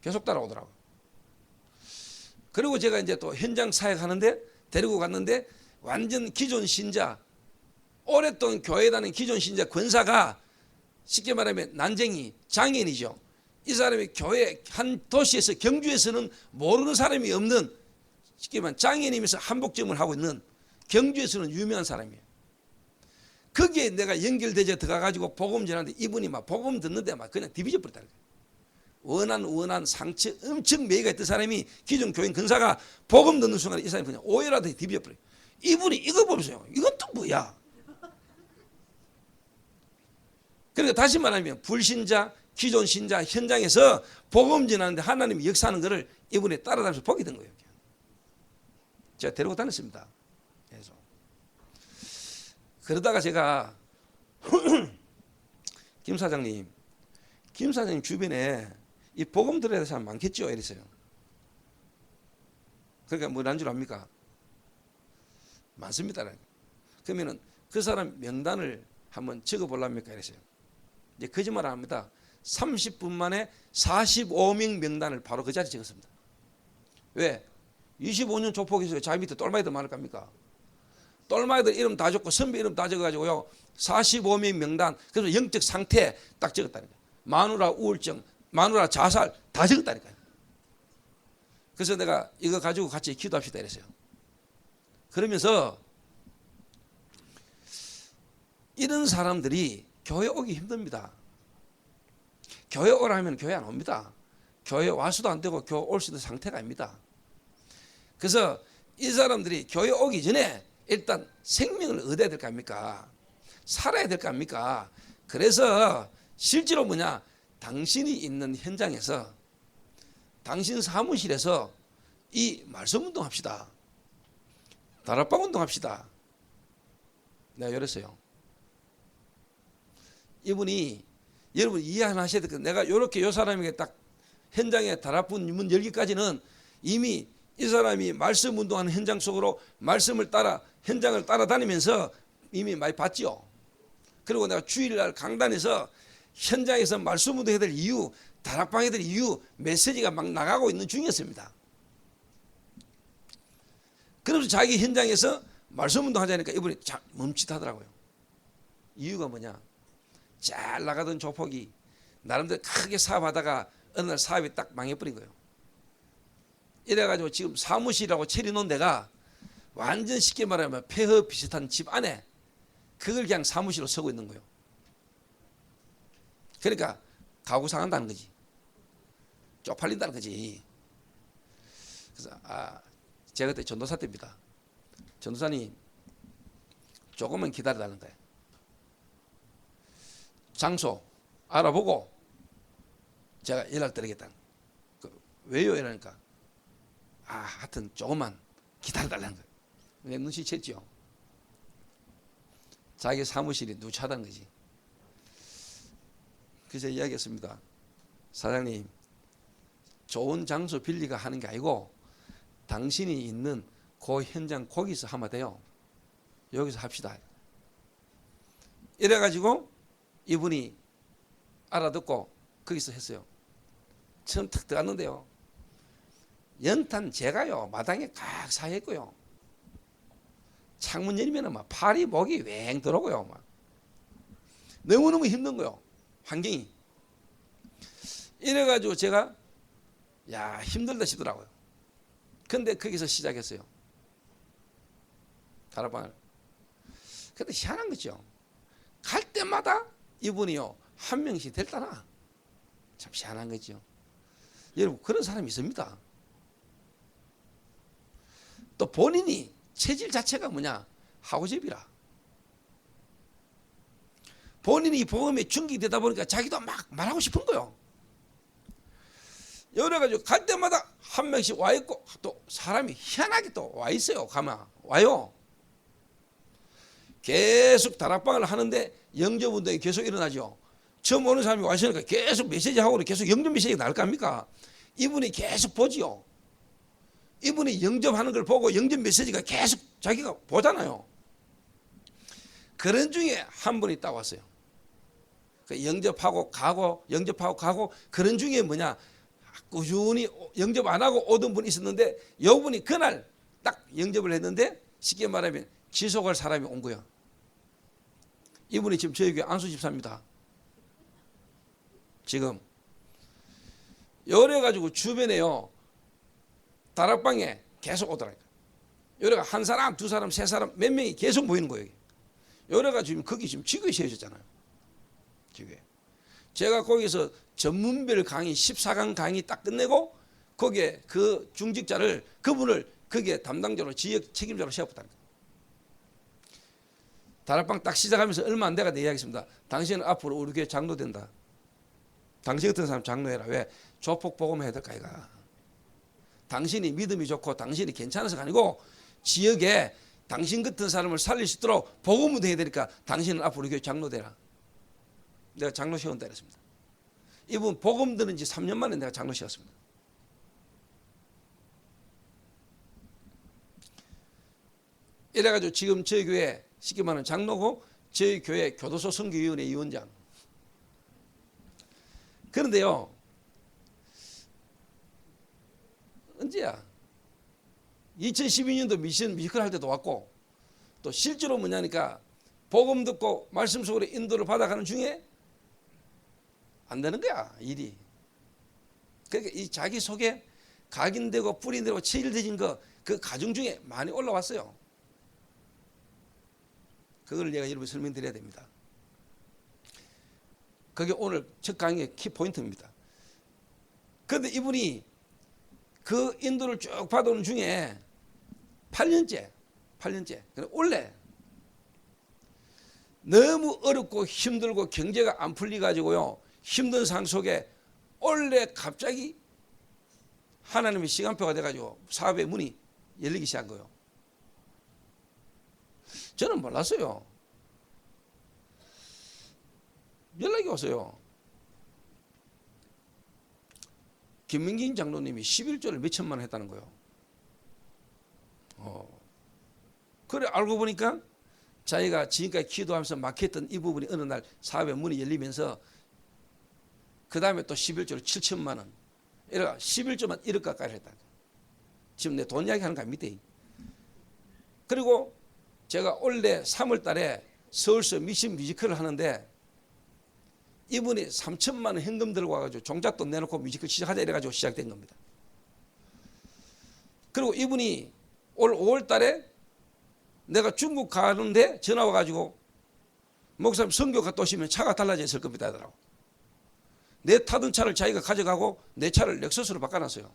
계속 따라오더라고요. 그리고 제가 이제 또 현장 사역하는데 데리고 갔는데 완전 기존 신자, 오랫동안 교회 다니는 기존 신자 권사가 쉽게 말하면 난쟁이, 장애인이죠. 이 사람이 교회 한 도시에서 경주에서는 모르는 사람이 없는 쉽게 말하면 장애인이면서 한복점을 하고 있는 경주에서는 유명한 사람이에요. 거기에 내가 연결되져 들어가가지고 복음 전하는데 이분이 막 복음 듣는데 막 그냥 디비져 버렸다는 거예요. 원한 상처 엄청 매이가 있던 사람이 기존 교인 근사가 복음 듣는 순간에 이 사람이 그냥 오해라도 디비져 버려요. 이분이 이거 보세요. 이건 또 뭐야? 그러니까 다시 말하면 불신자, 기존 신자 현장에서 복음 전하는데 하나님이 역사하는 것을 이분이 따라다니면서 보게 된 거예요. 제가 데리고 다녔습니다. 그래서 그러다가 제가 김 사장님 주변에 이 복음 들어야 될 사람 많겠죠? 이랬어요. 그러니까 뭐란 줄 압니까? 많습니다. 그러면은 그 사람 명단을 한번 적어보랍니까? 이랬어요. 이제 거짓말 안 합니다. 30분 만에 45명 명단을 바로 그 자리에 적었습니다. 왜? 25년 조폭에서 자기 밑에 똘마이들 많을 겁니까? 똘마이들 이름 다 적고 선배 이름 다 적어가지고요 45명 명단, 그래서 영적 상태 딱 적었다니까요. 마누라 우울증, 마누라 자살 다 적었다니까요. 그래서 내가 이거 가지고 같이 기도합시다 이랬어요. 그러면서 이런 사람들이 교회 오기 힘듭니다. 교회 오라면 교회 안 옵니다. 교회 와서도 안 되고 교회 올 수도 상태가 아닙니다. 그래서 이 사람들이 교회 오기 전에 일단 생명을 얻어야 될 거 아닙니까? 살아야 될 거 아닙니까? 그래서 실제로 뭐냐? 당신이 있는 현장에서 당신 사무실에서 이 말씀 운동합시다. 다락방 운동합시다. 내가 이랬어요. 이분이 여러분 이해 하나 하셔야 될 것 같아요. 내가 이렇게 이 사람에게 딱 현장에 다락방 문 열기까지는 이미 이 사람이 말씀 운동하는 현장 속으로 말씀을 따라 현장을 따라다니면서 이미 많이 봤죠. 그리고 내가 주일날 강단에서 현장에서 말씀 운동해야 될 이유, 다락방 해야 될 이유 메시지가 막 나가고 있는 중이었습니다. 그러면서 자기 현장에서 말씀 운동하자니까 이분이 멈칫하더라고요. 이유가 뭐냐? 잘 나가던 조폭이 나름대로 크게 사업하다가 어느 날 사업이 딱 망해버린 거예요. 이래가지고 지금 사무실이라고 차려놓은 데가 완전 쉽게 말하면 폐허 비슷한 집 안에 그걸 그냥 사무실로 쓰고 있는 거예요. 그러니까 가구 상한다는 거지. 쪽팔린다는 거지. 그래서 제가 그때 전도사 때입니다. 전도사님 조금만 기다려달라는 거예요. 장소 알아보고 제가 연락드리겠다. 왜요? 이러니까 하여튼 조금만 기다려달라는 거예요. 내 눈치챘죠. 자기 사무실이 누추하다는 거지. 그래서 이야기했습니다. 사장님, 좋은 장소 빌리가 하는 게 아니고 당신이 있는 그 현장 거기서 하면 돼요. 여기서 합시다. 이래가지고 이분이 알아듣고 거기서 했어요. 처음 탁 들어갔는데요. 연탄 제가요 마당에 각 사했고요. 창문 열면은 막 팔이 목이 왱 들어오고요. 막 너무너무 힘든 거요. 환경이. 이래가지고 제가 힘들다 싶더라고요. 근데 거기서 시작했어요. 다락방을. 근데 희한한 거죠. 갈 때마다 이분이요 한 명씩 데려다나. 참 희한한 거죠. 여러분 그런 사람이 있습니다. 또 본인이 체질 자체가 뭐냐? 하고집이라. 본인이 복음에 충격되다 보니까 자기도 막 말하고 싶은 거요. 이래가지고 갈 때마다 한 명씩 와 있고, 또 사람이 희한하게 또 와 있어요. 가만 와요. 계속 다락방을 하는데 영접 운동이 계속 일어나죠. 처음 오는 사람이 와 있으니까 계속 메시지 하고 계속 영접 메시지가 나올 거 아닙니까? 이분이 계속 보지요. 이분이 영접하는 걸 보고 영접 메시지가 계속 자기가 보잖아요. 그런 중에 한 분이 딱 왔어요. 영접하고 가고 영접하고 가고, 그런 중에 뭐냐, 꾸준히 영접 안 하고 오던 분이 있었는데, 요 분이 그날 딱 영접을 했는데, 쉽게 말하면 지속할 사람이 온 거야. 이분이 지금 저희 교회 안수 집사입니다. 지금 요래 가지고 주변에요, 다락방에 계속 오더라니까. 요래가 한 사람, 두 사람, 세 사람, 몇 명이 계속 모이는 거예요. 요래가 지금 거기 지금 지구에 세워졌잖아요. 지구에. 제가 거기서 전문별 강의 14강 강의 딱 끝내고, 거기에 그 중직자를, 그분을 거기에 담당자로, 지역 책임자로 세웠다니까. 다락방 딱 시작하면서 얼마 안 돼가 내 이야기했습니다. 당신은 앞으로 우리 교회 장로 된다. 당신 같은 사람 장로해라. 왜? 조폭 복음 해야 될까 이가. 당신이 믿음이 좋고 당신이 괜찮아서가 아니고, 지역에 당신 같은 사람을 살릴 수 있도록 복음 운동해야 되니까 당신은 앞으로 우리 교회 장로 되라. 내가 장로 세운다 그랬습니다. 이분 복음 들은 지 3년 만에 내가 장로 세웠습니다. 이래가지고 지금 저희 교회 쉽게 말하는 장로고, 저희 교회 교도소 선교위원회 위원장. 그런데요, 언제야? 2012년도 뮤지컬 할 때도 왔고, 또 실제로 뭐냐니까 복음 듣고 말씀 속으로 인도를 받아가는 중에 안 되는 거야, 일이. 그러니까 이 자기 속에 각인되고 뿌리되고 체질되진 거, 그 가정 중에 많이 올라왔어요. 그걸 내가 여러분 설명드려야 됩니다. 그게 오늘 첫 강의의 키포인트입니다. 그런데 이분이 그 인도를 쭉 받아오는 중에 8년째 원래 너무 어렵고 힘들고 경제가 안 풀리가지고요, 힘든 상황 속에 원래 갑자기 하나님의 시간표가 돼가지고 사업의 문이 열리기 시작한 거예요. 저는 몰랐어요. 연락이 왔어요. 김민긴 장로님이 11조를 몇천만 원 했다는 거예요. 그래 알고 보니까 자기가 지금까지 기도하면서 막혔던 이 부분이 어느 날 사업의 문이 열리면서 그 다음에 또 11조를 7천만 원. 이래가 11조만 1억 가까이 했다. 지금 내 돈 이야기 하는 거 아닙니까? 그리고 제가 올해 3월 달에 서울서 미션 뮤지컬을 하는데, 이분이 3천만 원 현금 들고 와가지고 종잣돈 내놓고 뮤지컬 시작하자 이래가지고 시작된 겁니다. 그리고 이분이 올 5월 달에 내가 중국 가는데 전화 와가지고, 목사님 선교 갔다 오시면 차가 달라져 있을 겁니다 하더라고. 내 타던 차를 자기가 가져가고 내 차를 렉서스로 바꿔놨어요.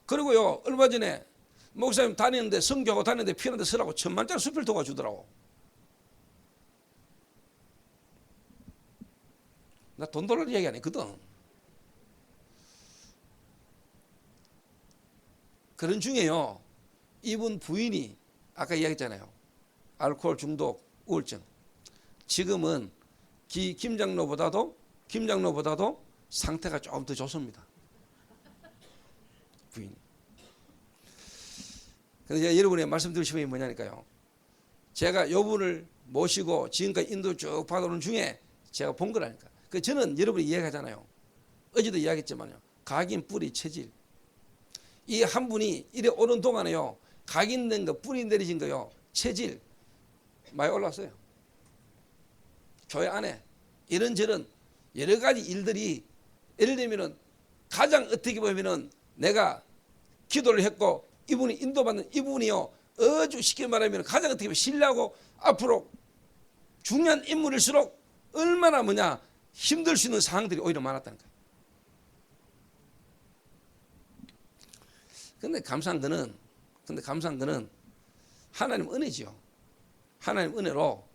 그리고요, 얼마 전에 목사님 다니는데, 선교하고 다니는데 피하는데 서라고 1,000만짜리 수필 도와주더라고. 나 돈 돌릴 이야기 안 했거든. 그런 중에요, 이분 부인이 아까 이야기했잖아요. 알코올 중독, 우울증. 지금은 김 장로보다도 상태가 조금 더 좋습니다. 부인. 그래서 제가 여러분의 말씀드리고 싶은 게 뭐냐니까요. 제가 요 분을 모시고 지금까지 인도 쭉 받아오는 중에 제가 본 거라니까. 그 저는 여러분이 이야기하잖아요. 어제도 이야기했지만요. 각인, 뿌리, 체질. 이 한 분이 이래 오는 동안에요, 각인된 거, 뿌리 내리진 거요, 체질 많이 올랐어요. 교회 안에 이런저런 여러 가지 일들이, 예를 들면은 가장 어떻게 보면은 내가 기도를 했고 이분이 인도받는 이분이요, 아주 쉽게 말하면 가장 어떻게 보면 신뢰하고 앞으로 중요한 인물일수록 얼마나 뭐냐 힘들 수 있는 상황들이 오히려 많았다는 거예요. 근데 감사한 거는 근데 감사한 거는 하나님 은혜지요. 하나님 은혜로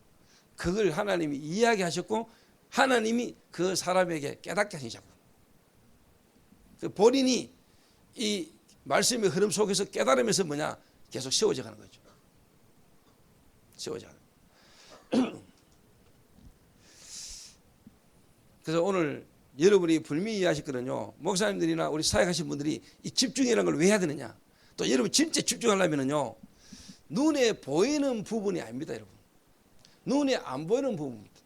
그걸 하나님이 이야기하셨고 하나님이 그 사람에게 깨닫게 하시자고. 본인이 이 말씀의 흐름 속에서 깨달으면서 뭐냐? 계속 세워져 가는 거죠. 세워져 가는. 그래서 오늘 여러분이 불미 이해하셨거든요. 목사님들이나 우리 사역하신 분들이 이 집중이라는 걸 왜 해야 되느냐? 또 여러분 진짜 집중하려면요, 눈에 보이는 부분이 아닙니다, 여러분. 눈에 안 보이는 부분입니다.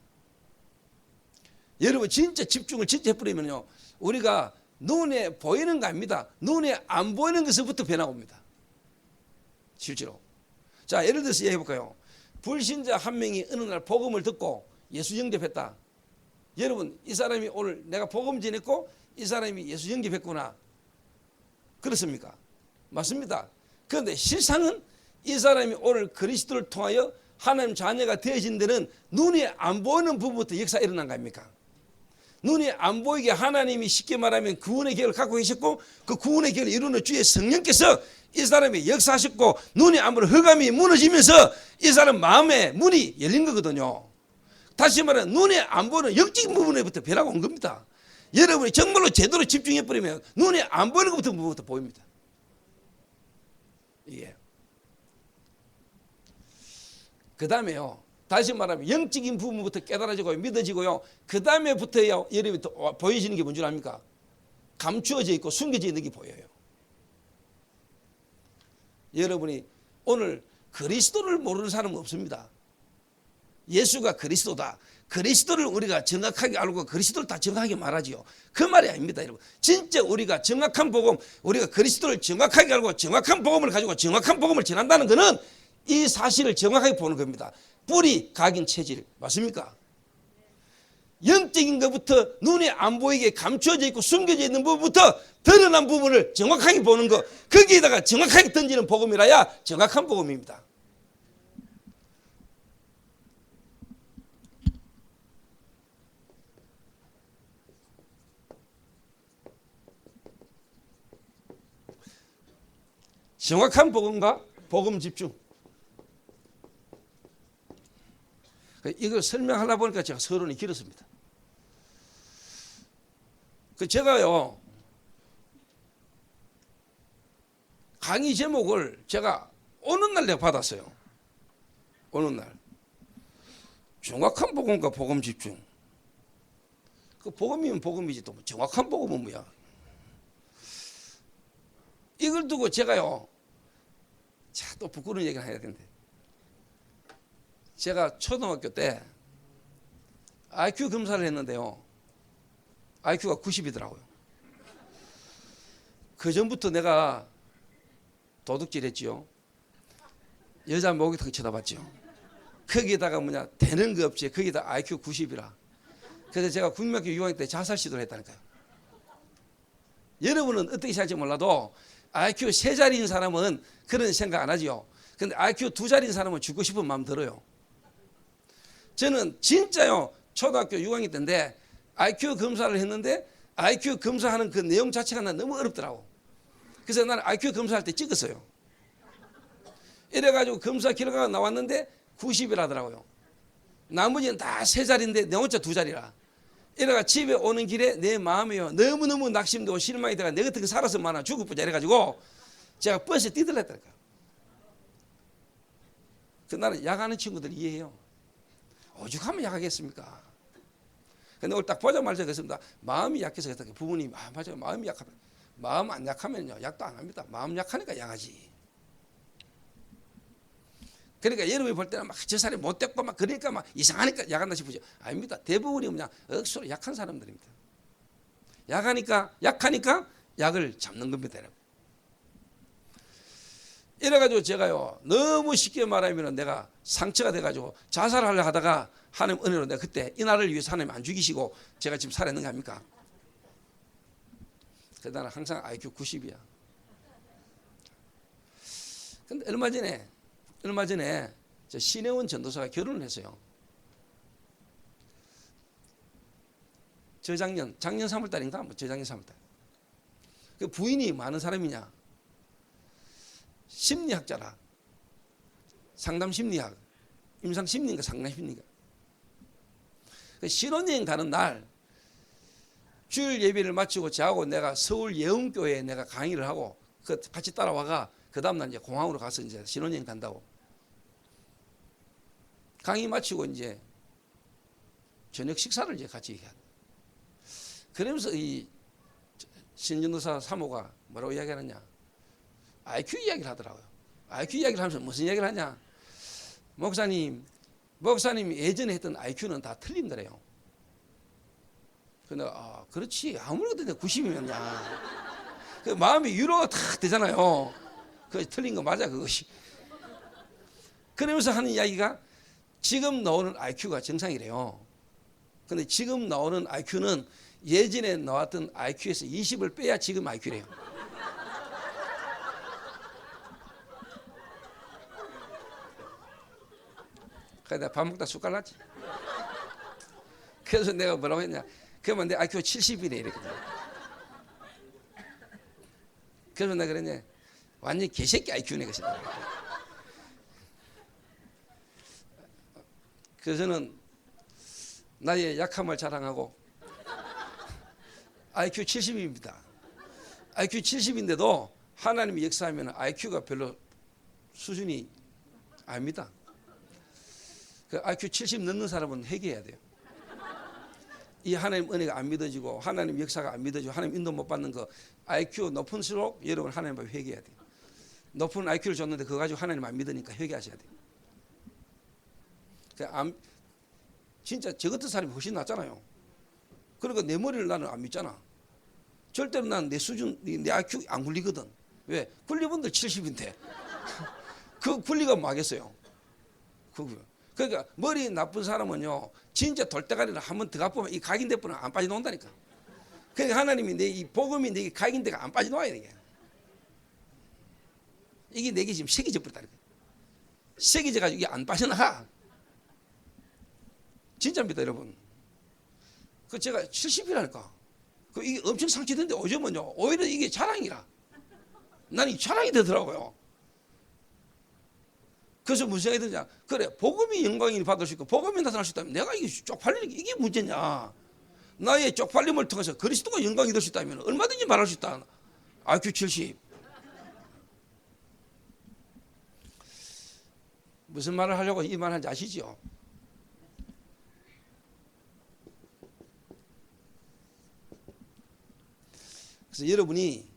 여러분 진짜 집중을 진짜 해버리면요, 우리가 눈에 보이는 거 아닙니다. 눈에 안 보이는 것부터 변화옵니다. 실제로. 자, 예를 들어서 얘기해볼까요? 불신자 한 명이 어느 날 복음을 듣고 예수 영접했다. 여러분, 이 사람이 오늘 내가 복음 전했고 이 사람이 예수 영접했구나. 그렇습니까? 맞습니다. 그런데 실상은 이 사람이 오늘 그리스도를 통하여 하나님 자녀가 되어진 데는 눈에 안 보이는 부분부터 역사가 일어난 거 아닙니까? 눈에 안 보이게 하나님이 쉽게 말하면 구원의 계획을 갖고 계셨고 그 구원의 계획을 이루는 주의 성령께서 이 사람이 역사하셨고 눈에 안 보이는 흑암이 무너지면서 이 사람 마음의 문이 열린 거거든요. 다시 말하면 눈에 안 보이는 영적인 부분에부터 변화가 온 겁니다. 여러분이 정말로 제대로 집중해버리면 눈에 안 보이는 것부터 보입니다. 이게. 그 다음에요, 다시 말하면 영적인 부분부터 깨달아지고요, 믿어지고요. 그 다음에부터요, 여러분이 보여지는 게 뭔 줄 압니까? 감추어져 있고 숨겨져 있는 게 보여요. 여러분이 오늘 그리스도를 모르는 사람은 없습니다. 예수가 그리스도다. 그리스도를 우리가 정확하게 알고 그리스도를 다 정확하게 말하지요. 그 말이 아닙니다, 여러분. 진짜 우리가 정확한 복음, 우리가 그리스도를 정확하게 알고 정확한 복음을 가지고 정확한 복음을 전한다는 것은 이 사실을 정확하게 보는 겁니다. 뿌리, 각인, 체질. 맞습니까? 영적인 것부터 눈에 안 보이게 감추어져 있고 숨겨져 있는 부분부터 드러난 부분을 정확하게 보는 것. 거기에다가 정확하게 던지는 복음이라야 정확한 복음입니다. 정확한 복음과 복음 집중. 이걸 설명하다 보니까 제가 서론이 길었습니다. 제가요, 강의 제목을 제가 어느 날 내가 받았어요. 어느 날. 정확한 복음과 복음 집중. 그 복음이면 복음이지 또 정확한 복음은 뭐야. 이걸 두고 제가요, 자, 또 부끄러운 얘기를 해야 되는데, 제가 초등학교 때 IQ 검사를 했는데요, IQ가 90이더라고요. 그 전부터 내가 도둑질했지요. 여자 목이 턱 쳐다봤죠. 거기에다가 뭐냐, 되는 거 없지. 거기다 IQ 90이라. 그래서 제가 국민학교 6학년 때 자살 시도를 했다니까요. 여러분은 어떻게 생각할지 몰라도 IQ 3자리인 사람은 그런 생각 안 하지요. 근데 IQ 2자리인 사람은 죽고 싶은 마음 들어요. 저는 진짜요, 초등학교 6학년 때인데 IQ 검사를 했는데 IQ 검사하는 그 내용 자체가 난 너무 어렵더라고. 그래서 나는 IQ 검사할 때 찍었어요. 이래가지고 검사 결과가 나왔는데 90이라더라고요. 나머지는 다 3자리인데 내 혼자 2자리라. 이래가 집에 오는 길에 내 마음이요, 너무너무 낙심되고 실망이 돼가 내가 어떻게 살았으면 하나 죽을 뻔 이래가지고 제가 버스에 뛰들었다니까. 그 나는 약하는 친구들 이해해요. 오죽하면 약하겠습니까? 근데 오늘 딱 보자마자 그랬습니다. 마음이 약해서 그랬다. 부모님이 맞아요, 마음이 약하다. 마음 안 약하면요, 약도 안 합니다. 마음 약하니까 약하지. 그러니까 여러분이 볼 때는 막 저 사람이 못됐고 막 그러니까 막 이상하니까 약한다 싶으죠. 아닙니다. 대부분이 그냥 억수로 약한 사람들입니다. 약하니까 약을 잡는 겁니다, 여러분. 이래가지고 제가요, 너무 쉽게 말하면 내가 상처가 돼가지고 자살하려 하다가 하나님 은혜로 내가 그때 이 나라를 위해서 하나님 안 죽이시고 제가 지금 살아있는 거 아닙니까? 그래서 나는 항상 IQ 90이야. 근데 얼마 전에 저 신혜원 전도사가 결혼을 했어요. 작년 3월달인가? 뭐 저작년 3월달. 그 부인이 많은 사람이냐? 심리학자라. 상담 심리학, 임상 심리인가 상담 심리인가. 그 신혼여행 가는 날 주일 예배를 마치고 저하고 내가 서울 예음교회에 내가 강의를 하고 그 같이 따라와가 그 다음날 이제 공항으로 가서 이제 신혼여행 간다고. 강의 마치고 이제 저녁 식사를 이제 같이 해야 돼. 그러면서 이 신전도사 사모가 뭐라고 이야기하느냐? IQ 이야기를 하더라고요. IQ 이야기를 하면서 무슨 이야기를 하냐? 목사님이 예전에 했던 IQ는 다 틀린 거래요. 근데 그렇지 아무래도 90이면야 그 마음이 위로가 탁 되잖아요. 그 틀린 거 맞아 그것이. 그러면서 하는 이야기가 지금 나오는 IQ가 정상이래요. 근데 지금 나오는 IQ는 예전에 나왔던 IQ에서 20을 빼야 지금 IQ래요. 그래서 밥 먹다 숟갈 났지. 그래서 내가 뭐라고 했냐? 그러면 내 IQ 70이래 이렇게. 그래서 내가 그랬냐? 완전 개새끼 IQ네 그랬어. 그래서 저는 나의 약함을 자랑하고 IQ 70입니다. IQ 70인데도 하나님이 역사하면 IQ가 별로 수준이 아닙니다. 그 IQ 70 넘는 사람은 회개해야 돼요. 이 하나님 은혜가 안 믿어지고 하나님 역사가 안 믿어지고 하나님 인도 못 받는 거 IQ 높은수록 여러분 하나님 앞에 회개해야 돼요. 높은 IQ를 줬는데 그거 가지고 하나님 안 믿으니까 회개하셔야 돼요. 진짜 저 같은 사람이 훨씬 낫잖아요. 그러니까 내 머리를 나는 안 믿잖아. 절대로 난 내 수준, 내 IQ 안 굴리거든. 왜? 굴리분들 70인데 그 굴리가 뭐 하겠어요. 그러니까 머리 나쁜 사람은요 진짜 돌대가리를 한번 들어가 보면 이 각인대 분은 안 빠져나온다니까. 그러니까 하나님이 내 이 복음이 내 각인대가 안 빠져나와야 돼. 이게 내게 지금 새겨져 버렸다니까. 새겨져 가지고 이게 안 빠져나가. 진짜입니다 여러분. 그 제가 70이라니까. 그 이게 엄청 상처된데 요즘은요 오히려 이게 자랑이라. 나는 이 자랑이 되더라고요. 그래서 무슨 생각이 드냐? 그래 복음이 영광을 받을 수 있고 복음이 나타날 수 있다면 내가 이게 쪽팔리는 게 이게 문제냐? 나의 쪽팔림을 통해서 그리스도가 영광이 될 수 있다면 얼마든지 말할 수 있다. IQ 70. 무슨 말을 하려고 이 말 하는지 아시죠? 그래서 여러분이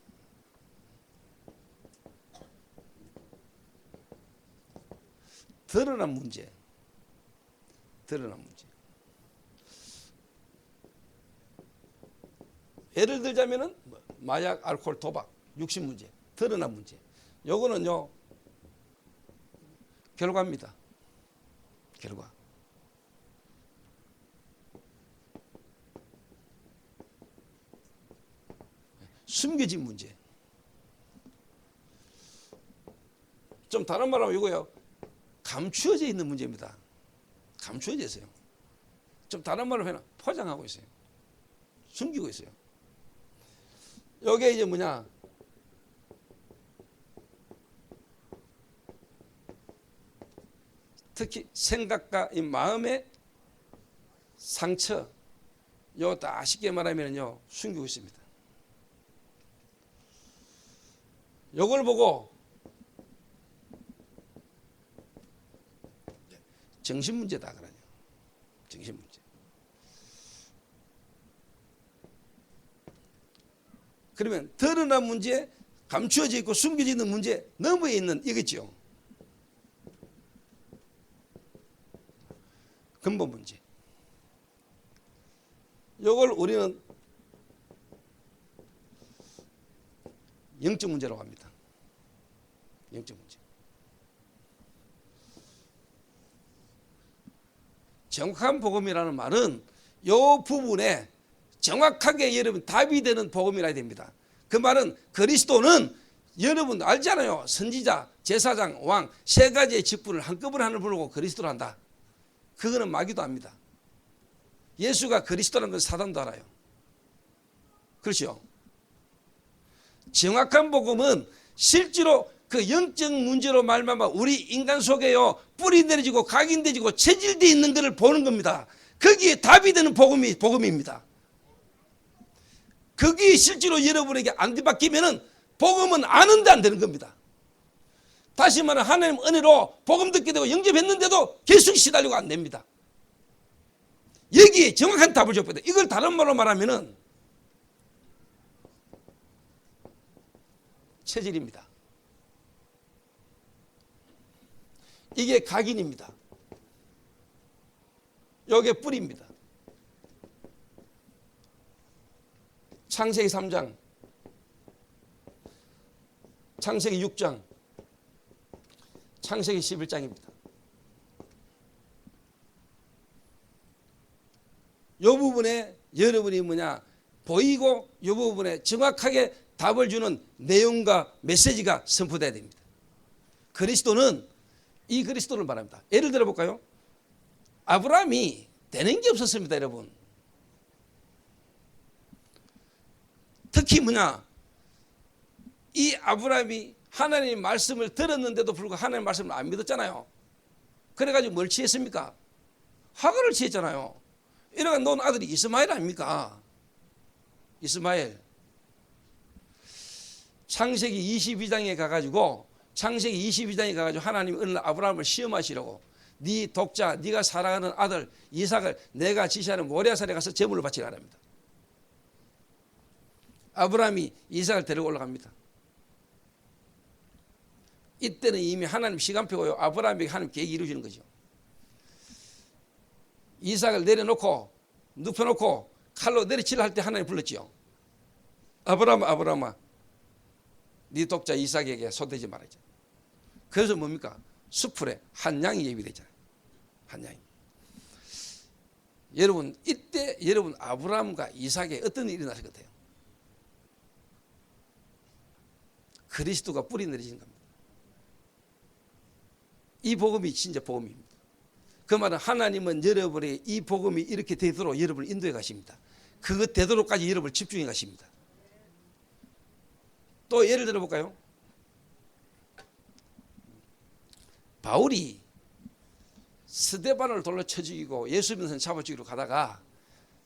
드러난 문제. 예를 들자면은 마약, 알코올, 도박, 육신 문제, 드러난 문제. 요거는요 결과입니다. 결과. 숨겨진 문제. 좀 다른 말로 하면 이거요. 감추어져 있는 문제입니다. 감추어져 있어요. 좀 다른 말로 하면 포장하고 있어요. 숨기고 있어요. 이게 이제 뭐냐? 특히 생각과 이 마음의 상처, 요 다 쉽게 말하면요 숨기고 있습니다. 요걸 보고 정신 문제다 그러냐. 정신 문제. 그러면 드러난 문제, 감추어져 있고 숨겨져 있는 문제 너머에 있는 이거죠. 근본 문제. 이걸 우리는 영적 문제라고 합니다. 영적 문제. 정확한 복음이라는 말은 이 부분에 정확하게 여러분 답이 되는 복음이라야 됩니다. 그 말은 그리스도는 여러분 알잖아요. 선지자, 제사장, 왕 세 가지의 직분을 한꺼번에 하늘 부르고 그리스도를 한다. 그거는 마귀도 압니다. 예수가 그리스도라는 건 사단도 알아요. 그렇죠? 정확한 복음은 실제로 그 영적 문제로 말미암아 우리 인간 속에요 뿌리 내려지고 각인되지고 체질되어 있는 것을 보는 겁니다. 거기에 답이 되는 복음입니다. 거기에 실제로 여러분에게 안 뒤바뀌면은 복음은 아는데 안 되는 겁니다. 다시 말하면 하나님 은혜로 복음 듣게 되고 영접했는데도 계속 시달리고 안 됩니다. 여기에 정확한 답을 줬거든요. 이걸 다른 말로 말하면은 체질입니다. 이게 각인입니다. 이게 뿌리입니다. 창세기 3장, 창세기 6장, 창세기 11장입니다. 이 부분에 여러분이 뭐냐 보이고 이 부분에 정확하게 답을 주는 내용과 메시지가 선포되어야 됩니다. 그리스도는 이 그리스도를 말합니다. 예를 들어 볼까요? 아브라함이 되는 게 없었습니다, 여러분. 특히 뭐냐 이 아브라함이 하나님의 말씀을 들었는데도 불구하고 하나님의 말씀을 안 믿었잖아요. 그래가지고 뭘 취했습니까? 화가를 취했잖아요. 이러가 놓은 아들이 이스마엘 아닙니까? 이스마엘. 창세기 22장에 가가지고 하나님이 어느 날 아브라함을 시험하시려고 네 독자 네가 사랑하는 아들 이삭을 내가 지시하는 모리아산에 가서 제물을 바치라 합니다. 아브라함이 이삭을 데리고 올라갑니다. 이때는 이미 하나님 시간표고요. 아브라함에게 하나님 계획이 이루어지는 거죠. 이삭을 내려놓고 눕혀놓고 칼로 내리치려 할 때 하나님 불렀지요. 아브라함아 네 독자 이삭에게 손대지 말아야죠. 그래서 뭡니까? 수풀에 한 양이 예비되잖아요. 한 양이. 여러분 이때 여러분 아브라함과 이삭에 어떤 일이 일어났을 것 같아요? 그리스도가 뿌리 내리시는 겁니다. 이 복음이 진짜 복음입니다. 그 말은 하나님은 여러분의 이 복음이 이렇게 되도록 여러분을 인도해 가십니다. 그것 되도록까지 여러분을 집중해 가십니다. 또 예를 들어 볼까요? 바울이 스데반을 돌로 쳐 죽이고 예수 믿는 사람 잡아 죽이러 가다가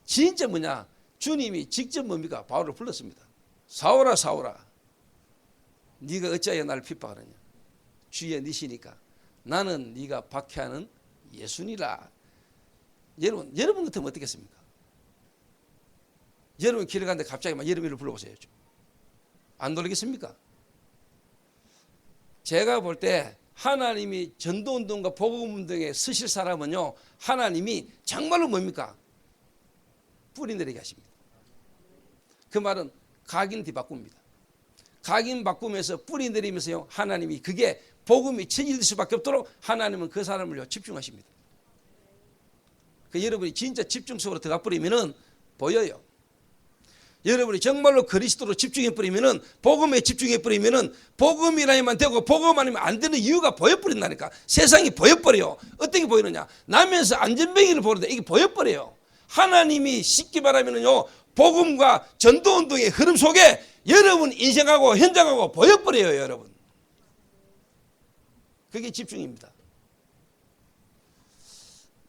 진짜 뭐냐 주님이 직접 뭡니까? 바울을 불렀습니다. 사울아 사울아 네가 어찌하여 나를 핍박하느냐? 주의 니시니까 나는 네가 박해하는 예수니라. 여러분 같으면 어떻겠습니까? 여러분 길을 가는데 갑자기 막 여러분 이름을 불러보세요. 안 놀라겠습니까? 제가 볼 때 하나님이 전도운동과 복음운동에 쓰실 사람은요 하나님이 정말로 뭡니까? 뿌리 내리게 하십니다. 그 말은 각인 뒤바꿉니다. 각인 바꾸면서 뿌리 내리면서요 하나님이 그게 복음이 체질될 수밖에 없도록 하나님은 그 사람을 집중하십니다. 그 여러분이 진짜 집중 속으로 들어가 버리면은 보여요. 여러분이 정말로 그리스도로 집중해 버리면은 복음에 집중해 버리면은 복음이라야만 되고 복음 아니면 안 되는 이유가 보여버린다니까. 세상이 보여버려요. 어떻게 보이느냐? 나면서 안전뱅이를 보는데 이게 보여버려요. 하나님이 쉽게 말하면은요 복음과 전도운동의 흐름 속에 여러분 인생하고 현장하고 보여버려요, 여러분. 그게 집중입니다.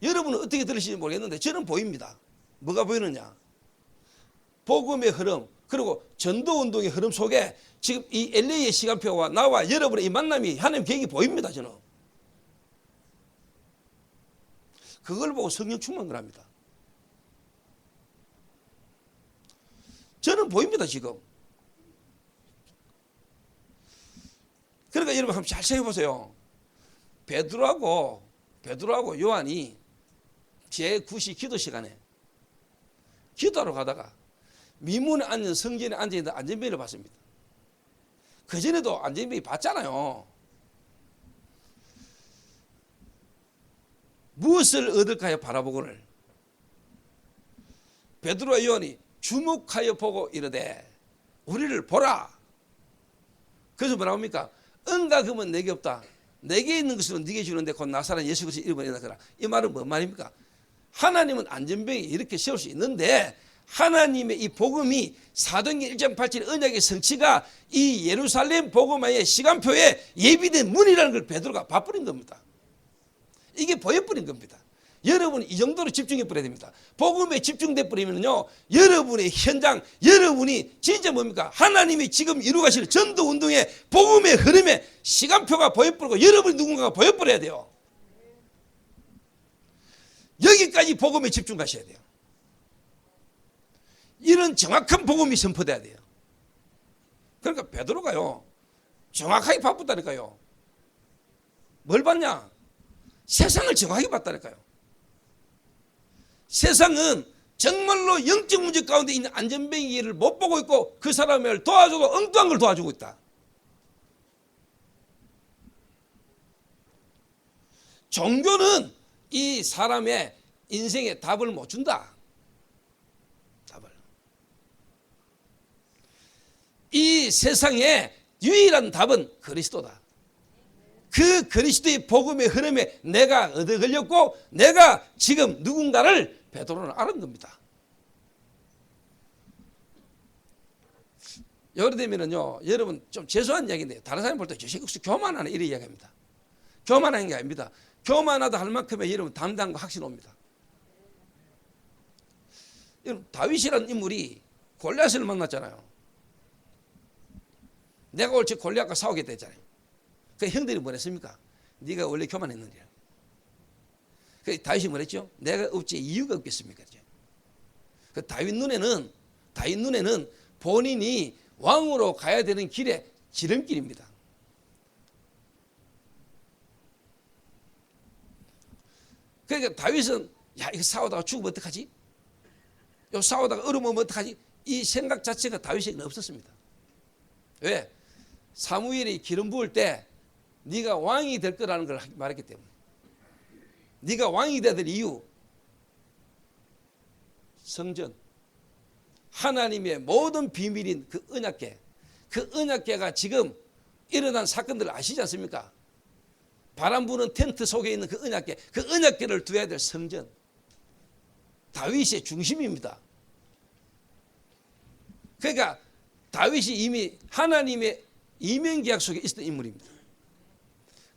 여러분은 어떻게 들으시는지 모르겠는데 저는 보입니다. 뭐가 보이느냐? 복음의 흐름 그리고 전도운동의 흐름 속에 지금 이 LA의 시간표와 나와 여러분의 이 만남이 하나님 계획이 보입니다. 저는 그걸 보고 성령 충만을 합니다. 저는 보입니다. 지금. 그러니까 여러분 한번 잘 생각해 보세요. 베드로하고 요한이 제9시 기도 시간에 기도하러 가다가 미문에 앉은 성전에 앉아있는 안전뱅이를 봤습니다. 그전에도 안전뱅이 봤잖아요. 무엇을 얻을까요? 바라보고를. 베드로와 요한이 주목하여 보고 이르되 우리를 보라. 그래서 뭐라고 합니까? 은과 금은 내게 없다. 내게 있는 것으로 네게 주는데 곧 나사렛 예수 그리스도의 이름으로 일어나거라. 이 말은 뭔 말입니까? 하나님은 안전뱅이 이렇게 세울 수 있는데 하나님의 이 복음이 사도행전 1장 8절 언약의 성취가 이 예루살렘 복음화의 시간표에 예비된 문이라는 걸 베드로가 봐버린 겁니다. 이게 보여버린 겁니다. 여러분이 이 정도로 집중해 버려야 됩니다. 복음에 집중돼 버리면요, 여러분의 현장, 여러분이 진짜 뭡니까? 하나님이 지금 이루가실 전도 운동의 복음의 흐름에 시간표가 보여버리고 여러분이 누군가가 보여버려야 돼요. 여기까지 복음에 집중하셔야 돼요. 이런 정확한 복음이 선포돼야 돼요. 그러니까 베드로가요, 정확하게 바쁘다니까요. 뭘 봤냐? 세상을 정확하게 봤다니까요. 세상은 정말로 영적 문제 가운데 있는 안전뱅이를 못 보고 있고 그 사람을 도와줘도 엉뚱한 걸 도와주고 있다. 종교는 이 사람의 인생에 답을 못 준다. 답을. 이 세상의 유일한 답은 그리스도다. 그 그리스도의 복음의 흐름에 내가 얻어 걸렸고 내가 지금 누군가를 베드로는 알은 겁니다. 예를 들면요, 여러분 좀 죄송한 이야기인데 다른 사람 볼 때 저 새끼 혹시 교만하네 이런 이야기합니다. 교만한 게 아닙니다. 교만하다 할 만큼의 여러분 담당과 확신 옵니다. 여러분 다윗이라는 인물이 골리앗을 만났잖아요. 내가 옳지 골리앗과 싸우겠다 했잖아요. 그 형들이 뭐랬습니까? 네가 원래 교만했느냐. 그 다윗이 뭐랬죠? 내가 없지 이유가 없겠습니까? 그 다윗 눈에는 본인이 왕으로 가야 되는 길에 지름길입니다. 그러니까 다윗은 야 이거 싸우다가 죽으면 어떡하지? 요 싸우다가 얼으면 어떡하지? 이 생각 자체가 다윗에게는 없었습니다. 왜? 사무엘이 기름 부을 때 네가 왕이 될 거라는 걸 말했기 때문에. 네가 왕이 돼야 될 이유, 성전, 하나님의 모든 비밀인 그 언약궤, 그 언약궤가 지금 일어난 사건들을 아시지 않습니까? 바람 부는 텐트 속에 있는 그 언약궤, 그 언약궤를 두어야 될 성전, 다윗의 중심입니다. 그러니까 다윗이 이미 하나님의 이명계약 속에 있었던 인물입니다.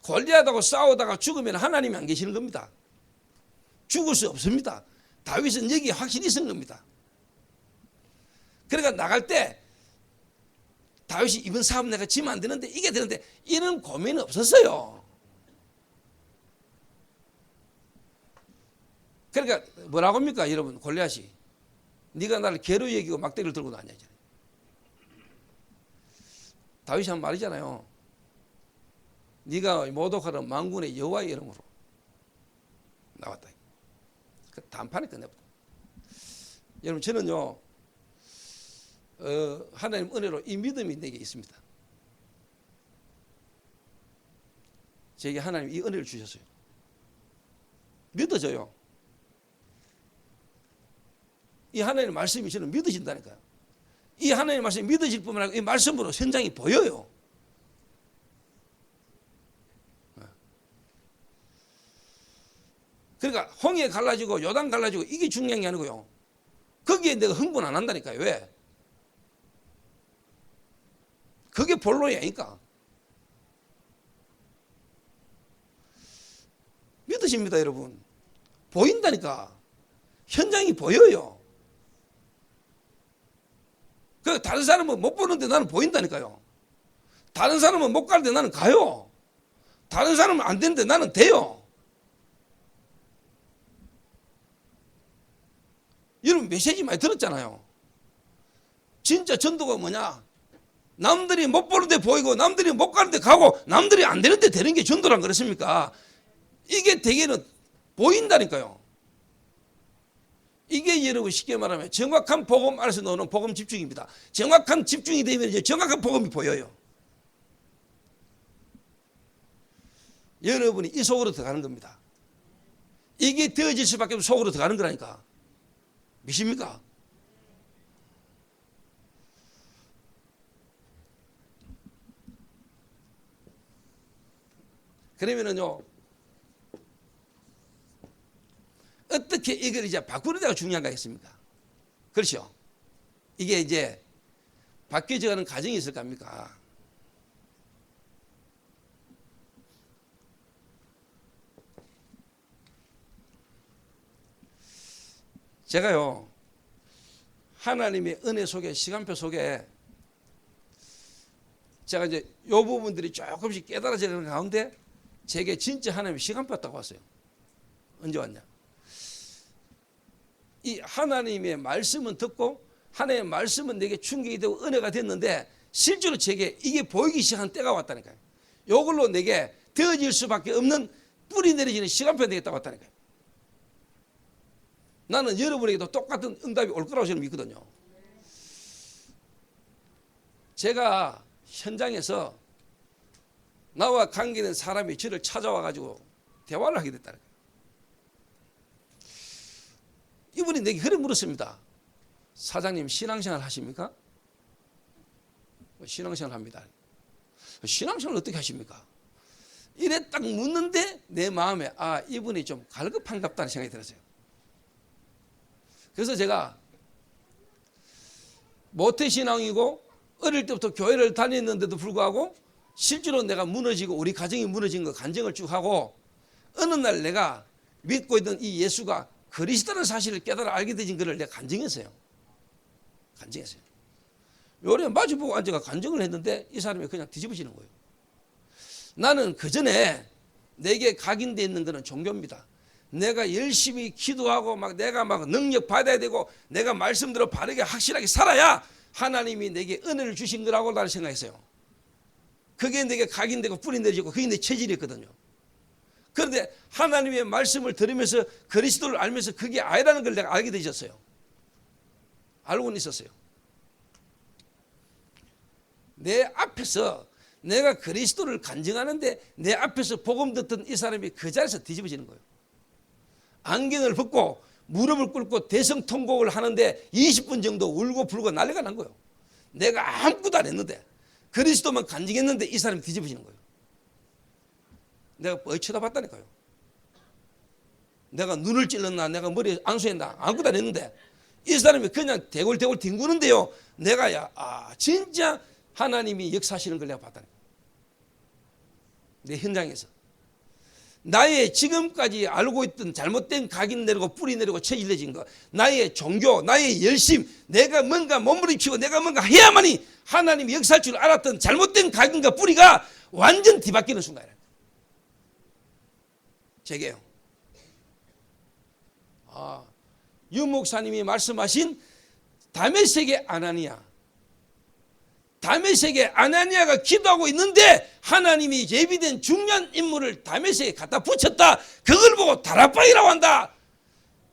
골리앗하고 싸우다가 죽으면 하나님이 안 계시는 겁니다. 죽을 수 없습니다. 다윗은 여기에 확신이 있은 겁니다. 그러니까 나갈 때 다윗이 이번 사업 내가 지면 안 되는데 이게 되는데 이런 고민은 없었어요. 그러니까 뭐라고 합니까 여러분? 골리앗이 네가 나를 개로 여기고 막대기를 들고 다녔냐. 다윗이 한 말이잖아요. 네가 모독하는 만군의 여호와의 이름으로 나왔다. 그 단판에 끝내버려. 여러분 저는요 하나님 은혜로 이 믿음이 내게 있습니다. 제게 하나님 이 은혜를 주셨어요. 믿어져요. 이 하나님의 말씀이 저는 믿어진다니까요. 이 하나님의 말씀이 믿어질 뿐만 아니라 이 말씀으로 현장이 보여요. 그러니까 홍해 갈라지고 요단 갈라지고 이게 중요한 게 아니고요. 거기에 내가 흥분 안 한다니까요. 왜? 그게 본론이 아니까. 믿으십니다 여러분. 보인다니까. 현장이 보여요. 그 다른 사람은 못 보는데 나는 보인다니까요. 다른 사람은 못 가는데 나는 가요. 다른 사람은 안 되는데 나는 돼요. 여러분 메시지 많이 들었잖아요. 진짜 전도가 뭐냐? 남들이 못 보는데 보이고 남들이 못 가는데 가고 남들이 안 되는데 되는 게 전도란 그렇습니까? 이게 대개는 보인다니까요. 이게 여러분 쉽게 말하면 정확한 복음 안에서 나오는 복음 집중입니다. 정확한 집중이 되면 이제 정확한 복음이 보여요. 여러분이 이 속으로 들어가는 겁니다. 이게 되어질 수밖에 없는 속으로 들어가는 거라니까. 믿습니까? 그러면은요, 어떻게 이걸 이제 바꾸는 데가 중요한 거 아겠습니까? 그렇죠. 이게 이제 바뀌어져가는 과정이 있을 겁니까? 제가요, 하나님의 은혜 속에, 시간표 속에 제가 이제 요 부분들이 조금씩 깨달아지는 가운데 제게 진짜 하나님의 시간표 딱 왔어요. 언제 왔냐? 이 하나님의 말씀은 듣고 하나님의 말씀은 내게 충격이 되고 은혜가 됐는데 실제로 제게 이게 보이기 시작한 때가 왔다니까요. 이걸로 내게 되어질 수밖에 없는 뿌리 내려지는 시간표가 되겠다 왔다니까요. 나는 여러분에게도 똑같은 응답이 올 거라고 저는 믿거든요. 제가 현장에서 나와 관계된 사람이 저를 찾아와 가지고 대화를 하게 됐다는 거예요. 이분이 내게 그래 물었습니다. 사장님 신앙생활 하십니까? 신앙생활 합니다. 신앙생활 어떻게 하십니까? 이래 딱 묻는데 내 마음에 아 이분이 좀 갈급한갑다는 생각이 들었어요. 그래서 제가 모태신앙이고 어릴 때부터 교회를 다녔는데도 불구하고 실제로 내가 무너지고 우리 가정이 무너진 거 간증을 쭉 하고 어느 날 내가 믿고 있던 이 예수가 그리스도라는 사실을 깨달아 알게 되진 것을 내가 간증했어요. 간증했어요. 요래 마주보고 앉아가 간증을 했는데 이 사람이 그냥 뒤집어지는 거예요. 나는 그 전에 내게 각인되어 있는 것은 종교입니다. 내가 열심히 기도하고 내가 능력 받아야 되고 내가 말씀대로 바르게 확실하게 살아야 하나님이 내게 은혜를 주신 거라고 나는 생각했어요. 그게 내게 각인되고 뿌리 내리고 그게 내 체질이었거든요. 그런데 하나님의 말씀을 들으면서 그리스도를 알면서 그게 아니라는 걸 내가 알게 되셨어요. 알고는 있었어요. 내 앞에서 내가 그리스도를 간증하는데 내 앞에서 복음 듣던 이 사람이 그 자리에서 뒤집어지는 거예요. 안경을 벗고 무릎을 꿇고 대성통곡을 하는데 20분 정도 울고 불고 난리가 난 거예요. 내가 아무것도 안 했는데 그리스도만 간증했는데 이 사람이 뒤집어지는 거예요. 내가 뻔히 쳐다봤다니까요. 내가 눈을 찔렀나 내가 머리에 안수했나 아무것도 안 했는데 이 사람이 그냥 대골대골 뒹구는데요. 내가 진짜 하나님이 역사하시는 걸 내가 봤다니까요. 내 현장에서. 나의 지금까지 알고 있던 잘못된 각인 내리고 뿌리 내리고 체질해진 거, 나의 종교, 나의 열심, 내가 뭔가 몸부림치고 내가 뭔가 해야만이 하나님이 역사할 줄 알았던 잘못된 각인과 뿌리가 완전 뒤바뀌는 순간이에요. 제게요. 유 목사님이 말씀하신 다메섹의 아나니아가 기도하고 있는데 하나님이 예비된 중요한 인물을 다메섹에 갖다 붙였다. 그걸 보고 다락방이라고 한다.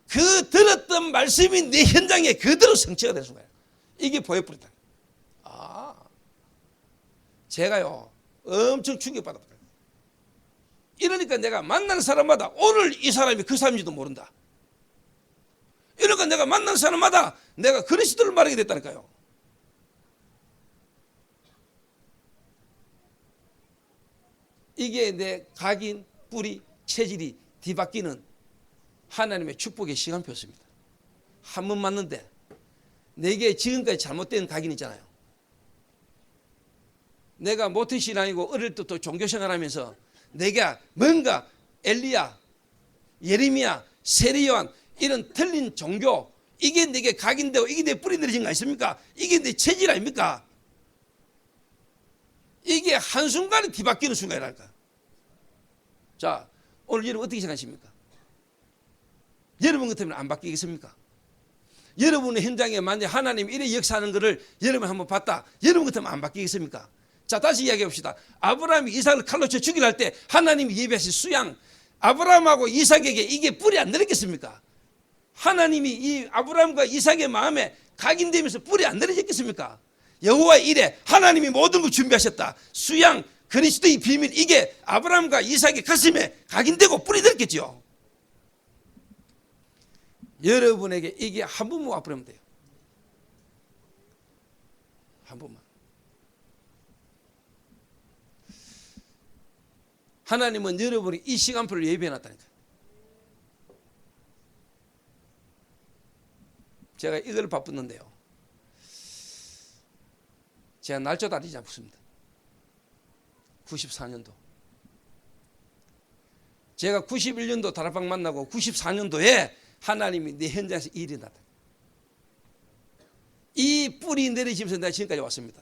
그 들었던 말씀이 내 현장에 그대로 성취가 되는 순간이에요. 이게 보여버렸다. 제가요 엄청 충격받았어요. 이러니까 내가 만나는 사람마다 오늘 이 사람이 그 사람인지도 모른다. 이러니까 내가 만나는 사람마다 내가 그리스도를 말하게 됐다니까요. 이게 내 각인, 뿌리, 체질이 뒤바뀌는 하나님의 축복의 시간표였습니다. 한 번 맞는데 내게 지금까지 잘못된 각인 있잖아요. 내가 모태신앙이고 어릴 때부터 종교생활하면서 내가 뭔가 엘리야, 예레미야, 세례요한 이런 틀린 종교 이게 내게 각인되고 이게 내 뿌리 내려진 거 아닙니까? 이게 내 체질 아닙니까? 이게 한순간에 뒤바뀌는 순간이랄까. 자, 오늘 여러분 어떻게 생각하십니까? 여러분 같으면 안 바뀌겠습니까? 여러분의 현장에 만약 하나님 이래 역사하는 것을 여러분 한번 봤다. 여러분 같으면 안 바뀌겠습니까? 자, 다시 이야기해 봅시다. 아브라함이 이삭을 칼로 쳐 죽이려 할 때 하나님이 예비하신 수양, 아브라함하고 이삭에게 이게 뿌리 안 내렸겠습니까? 하나님이 이 아브라함과 이삭의 마음에 각인되면서 뿌리 안 내려졌겠습니까? 여호와의 일에 하나님이 모든 걸 준비하셨다. 수양, 그리스도의 비밀 이게 아브라함과 이삭의 가슴에 각인되고 뿌리 내렸겠죠. 여러분에게 이게 한 번만 와버리면 돼요. 한 번만. 하나님은 여러분이 이 시간표를 예비해놨다니까요. 제가 이걸 바쁘는데요. 제가 날짜도 알지 않습니다. 94년도. 제가 91년도 다락방 만나고 94년도에 하나님이 내 현장에서 일이 났다. 이 뿌리 내리시면서 내가 지금까지 왔습니다.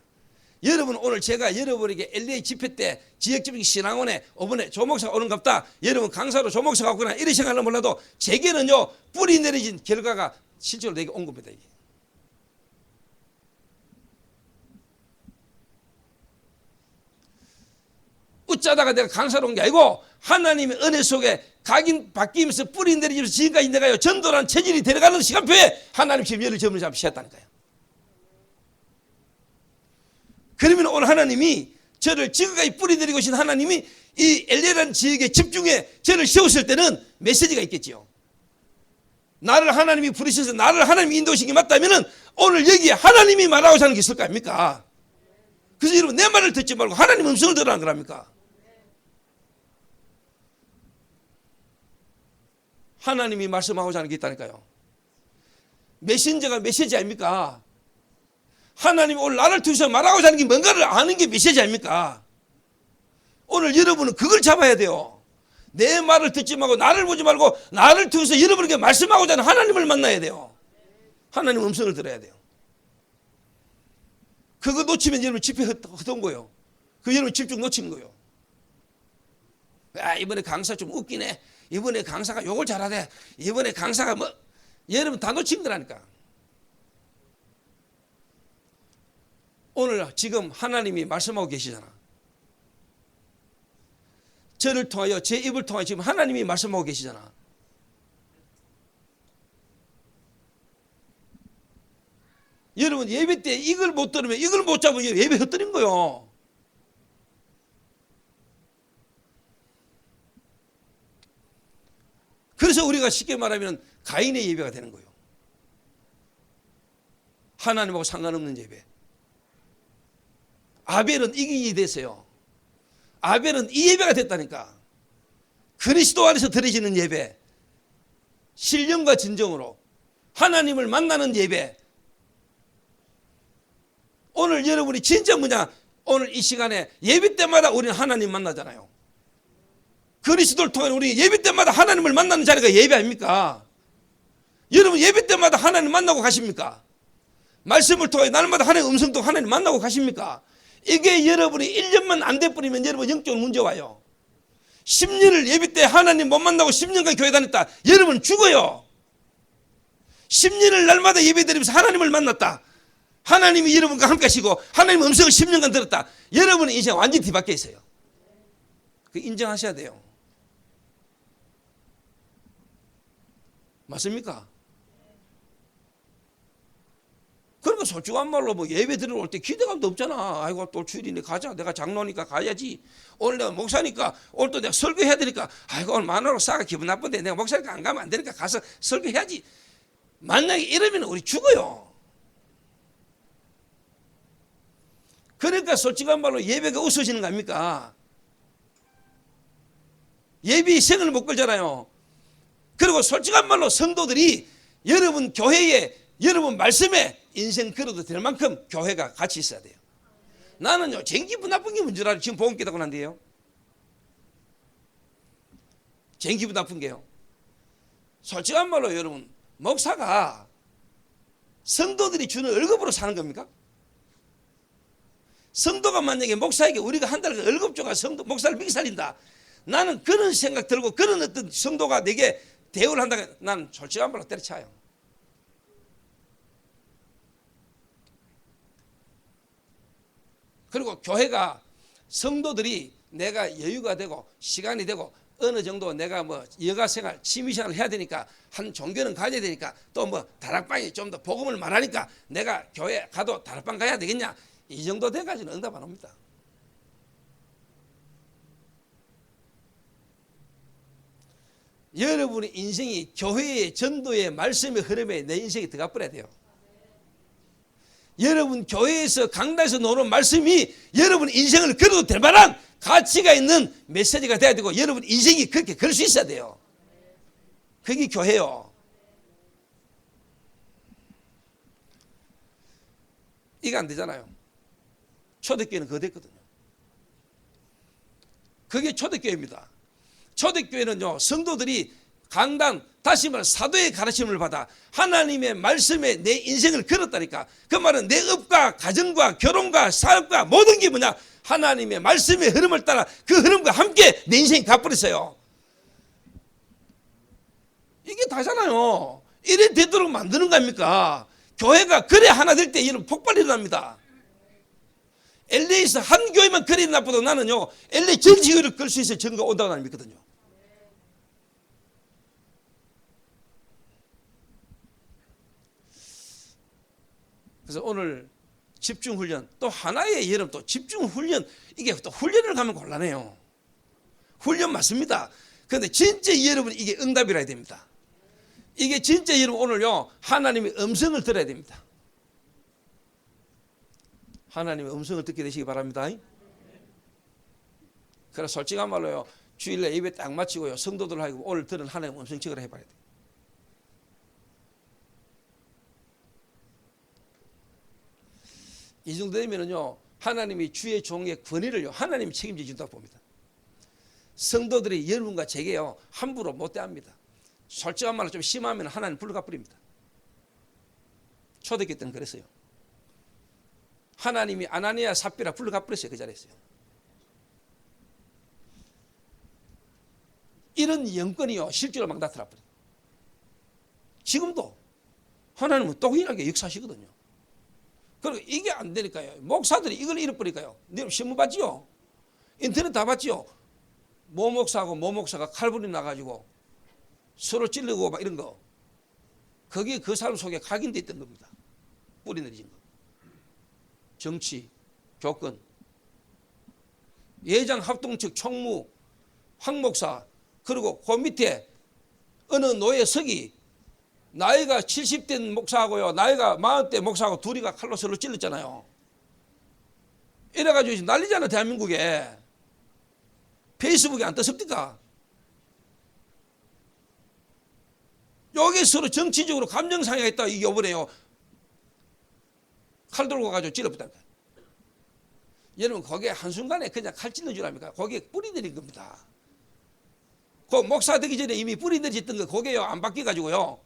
여러분 오늘 제가 여러분에게 LA 집회 때 지역적인 신앙원에 이번에 조목사가 오는갑다. 여러분 강사로 조목사가 오거나 이런 생각을 몰라도 제게는요 뿌리 내려진 결과가 실제로 내게 온 겁니다. 이게. 어쩌다가 내가 강사로 온 게 아니고 하나님의 은혜 속에 각인 바뀌면서 뿌리 내리면서 지금까지 내가요 전도란 체질이 데려가는 시간표에 하나님 지금 열을 점을 잡으셨다니까요. 그러면 오늘 하나님이 저를 지금까지 뿌리 내리고 오신 하나님이 이 LA라는 지역의 집중에 저를 세웠을 때는 메시지가 있겠지요. 나를 하나님이 부르셔서 나를 하나님이 인도하신 게 맞다면 오늘 여기에 하나님이 말하고자 하는 게 있을 거 아닙니까? 그래서 여러분 내 말을 듣지 말고 하나님 음성을 들으라는 거랍니까? 하나님이 말씀하고자 하는 게 있다니까요. 메신저가 메시지 아닙니까? 하나님이 오늘 나를 통해서 말하고자 하는 게 뭔가를 아는 게 메시지 아닙니까? 오늘 여러분은 그걸 잡아야 돼요. 내 말을 듣지 말고 나를 보지 말고 나를 통해서 여러분에게 말씀하고자 하는 하나님을 만나야 돼요. 하나님 음성을 들어야 돼요. 그거 놓치면 여러분 집회 헛돈 거예요. 그 여러분 집중 놓치는 거예요. 아, 이번에 강사 좀 웃기네. 이번에 강사가 욕을 잘하대. 이번에 강사가 뭐 여러분 다 놓친 거라니까. 오늘 지금 하나님이 말씀하고 계시잖아. 저를 통하여 제 입을 통하여 지금 하나님이 말씀하고 계시잖아. 여러분 예배 때 이걸 못 들으면 이걸 못 잡으면 예배 헛들인 거요. 그래서 우리가 쉽게 말하면 가인의 예배가 되는 거예요. 하나님하고 상관없는 예배. 아벨은 이기게 됐어요. 아벨은 이 예배가 됐다니까. 그리스도 안에서 드려지는 예배, 신령과 진정으로 하나님을 만나는 예배. 오늘 여러분이 진짜 뭐냐, 오늘 이 시간에 예배 때마다 우리는 하나님 만나잖아요. 그리스도를 통해 우리 예배 때마다 하나님을 만나는 자리가 예배 아닙니까? 여러분 예배 때마다 하나님 만나고 가십니까? 말씀을 통해 날마다 하나님의 음성도 하나님 만나고 가십니까? 이게 여러분이 1년만 안 돼버리면 여러분 영적으로 문제 와요. 10년을 예배 때 하나님 못 만나고 10년간 교회 다녔다. 여러분 죽어요. 10년을 날마다 예배 드리면서 하나님을 만났다. 하나님이 여러분과 함께 하시고 하나님의 음성을 10년간 들었다. 여러분의 인생 완전히 뒤바뀌어 있어요. 그 인정하셔야 돼요. 맞습니까? 그러니까 솔직한 말로 뭐 예배 들어올 때 기대감도 없잖아. 아이고 또 주일이니 가자. 내가 장로니까 가야지. 오늘 내가 목사니까 오늘 또 내가 설교해야 되니까 아이고 오늘 만화로 싸가 기분 나쁜데 내가 목사니까 안 가면 안 되니까 가서 설교해야지. 만약에 이러면 우리 죽어요. 그러니까 솔직한 말로 예배가 없어지는 거 아닙니까? 예배의 생을 못 걸잖아요. 그리고 솔직한 말로 성도들이 여러분 교회에 여러분 말씀에 인생 걸어도 될 만큼 교회가 같이 있어야 돼요. 나는요 쟁기분 나쁜 게 문제라 지금 복음 깨닫고 난데요. 쟁기분 나쁜 게요. 솔직한 말로 여러분 목사가 성도들이 주는 월급으로 사는 겁니까? 성도가 만약에 목사에게 우리가 한 달 월급 줘가 성도 목사를 먹이 살린다. 나는 그런 생각 들고 그런 어떤 성도가 내게 대우를 한다. 나는 솔직한 말로 때려쳐요. 그리고 교회가 성도들이 내가 여유가 되고 시간이 되고 어느 정도 내가 뭐 여가생활 취미생활을 해야 되니까 한 종교는 가져야 되니까 또 뭐 다락방에 좀 더 복음을 말하니까 내가 교회 가도 다락방 가야 되겠냐, 이 정도 돼가지고는 응답 안 옵니다. 여러분의 인생이 교회의 전도의 말씀의 흐름에 내 인생이 들어가 버려야 돼요. 여러분 교회에서 강단에서 나오는 말씀이 여러분 인생을 걸어도 될 만한 가치가 있는 메시지가 돼야 되고 여러분 인생이 그렇게 걸 수 있어야 돼요. 그게 교회요. 이게 안 되잖아요. 초대교회는 그거 됐거든요. 그게 초대교회입니다. 초대교회는요, 성도들이 강단, 다시 말해 사도의 가르침을 받아 하나님의 말씀에 내 인생을 걸었다니까. 그 말은 내 업과 가정과 결혼과 사업과 모든 게 뭐냐, 하나님의 말씀의 흐름을 따라 그 흐름과 함께 내 인생이 가버렸어요. 이게 다잖아요. 이래 되도록 만드는 겁니까? 교회가 그래 하나 될 때 이런 폭발이 일어납니다. LA에서 한 교회만 그래 나쁘도 나는요, LA 전 지역을 끌 수 있어야 전가 온다고 나는 믿거든요. 그래서 오늘 집중훈련, 또 하나의 여러분, 또 집중훈련, 이게 또 훈련을 가면 곤란해요. 훈련 맞습니다. 그런데 진짜 여러분 이게 응답이라 해야 됩니다. 이게 진짜 여러분 오늘요, 하나님의 음성을 들어야 됩니다. 하나님의 음성을 듣게 되시기 바랍니다. 그래서 솔직한 말로요, 주일날 예배 딱 마치고요, 성도들하고 오늘 들은 하나님의 음성 체크를 해봐야 돼요. 이 정도 되면은요, 하나님이 주의 종의 권위를요, 하나님이 책임져 준다고 봅니다. 성도들이 여러분과 제게요, 함부로 못 대합니다. 솔직한 말로 좀 심하면 하나님 불러가 버립니다. 초대교회 때는 그랬어요. 하나님이 아나니아 삽비라 불러가 버렸어요. 그 자리에서요. 이런 영권이요, 실제로 막 나타나 버려요. 지금도 하나님은 똑똑하게 역사하시거든요. 그리고 이게 안 되니까요, 목사들이 이걸 잃어버리니까요. 여러분 신문 봤지요? 인터넷 다 봤지요? 모 목사하고 모 목사가 칼부림 나가지고 서로 찔르고 막 이런 거, 그게 그 사람 속에 각인돼 있던 겁니다. 뿌리 내리진 거. 정치, 교권, 예장 합동 측 총무, 황 목사, 그리고 그 밑에 어느 노예 서기, 나이가 70대 목사하고요, 나이가 40대 목사하고 둘이가 칼로 서로 찔렀잖아요. 이래가지고 난리잖아, 대한민국에. 페이스북에 안 떴습니까? 여기 서로 정치적으로 감정상해가 있다, 이게 요번에요, 칼 들고 가지고 찔러붙다니까. 여러분, 거기에 한순간에 그냥 칼 찔러 주랍니까? 거기에 뿌리 내린 겁니다. 그 목사 되기 전에 이미 뿌리 내렸던 거, 거기에요, 안 바뀌어가지고요,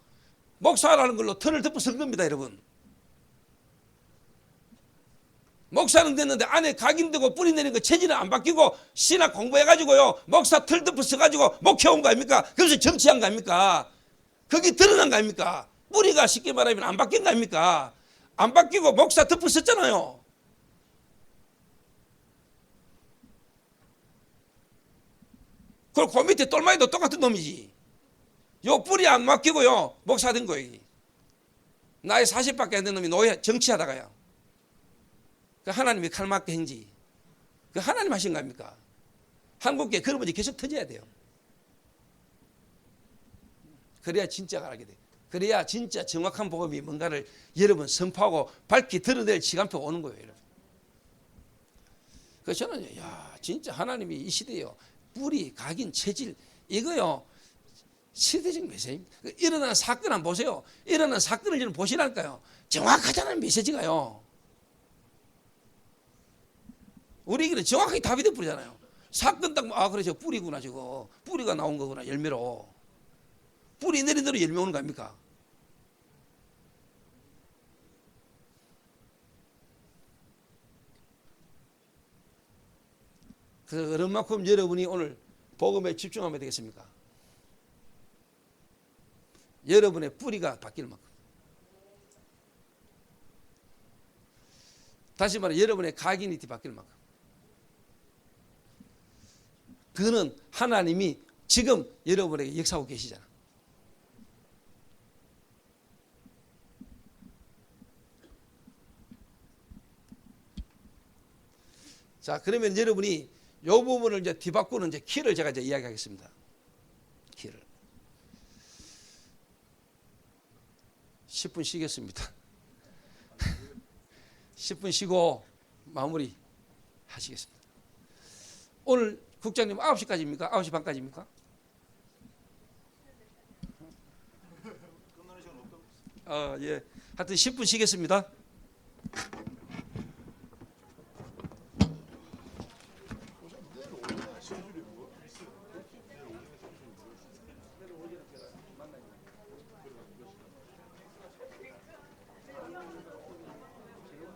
목사라는 걸로 털을 덮어 쓴 겁니다, 여러분. 목사는 됐는데 안에 각인되고 뿌리 내린 거 체질은 안 바뀌고 신학 공부해가지고요, 목사 털 덮어 써가지고 목회온 거 아닙니까? 그래서 정치한 거 아닙니까? 거기 드러난 거 아닙니까? 뿌리가 쉽게 말하면 안 바뀐 거 아닙니까? 안 바뀌고 목사 덮어 썼잖아요. 그리고 그 밑에 똘마이도 똑같은 놈이지. 요 뿌리 안 맡기고요, 목사 된 거예요. 나이 40밖에 안 된 놈이 노예 정치하다가요, 그 하나님이 칼 맞게 행지, 그 하나님 하신 거 아닙니까? 한국계 그런 문제 계속 터져야 돼요. 그래야 진짜가 알게 돼요. 그래야 진짜 정확한 복음이 뭔가를 여러분 선포하고 밝히 드러낼 시간표가 오는 거예요, 여러분. 그래서 저는 야, 진짜 하나님이 이 시대에요, 뿌리, 각인, 체질, 이거요, 시대적 메시지. 일어나는 사건 한번 보세요. 일어나는 사건을 좀 보시라니까요. 정확하잖아요, 메시지가요. 우리에게는 정확하게 답이 돼버리잖아요. 사건 딱, 아, 그래, 저 뿌리구나, 저거. 뿌리가 나온 거구나, 열매로. 뿌리 내린 대로 열매 오는 거 아닙니까? 그래서 얼마만큼 여러분이 오늘 복음에 집중하면 되겠습니까? 여러분의 뿌리가 바뀔 만큼. 다시 말해 여러분의 각인이 바뀔 만큼. 그는 하나님이 지금 여러분에게 역사하고 계시잖아. 자, 그러면 여러분이 이 부분을 이제 뒤바꾸는 이제 키를 제가 이제 이야기하겠습니다. 키를. 10분 쉬겠습니다. 10분 쉬고 마무리 하시겠습니다. 오늘 국장님 9시까지입니까? 9시 반까지입니까? 예. 하여튼 10분 쉬겠습니다.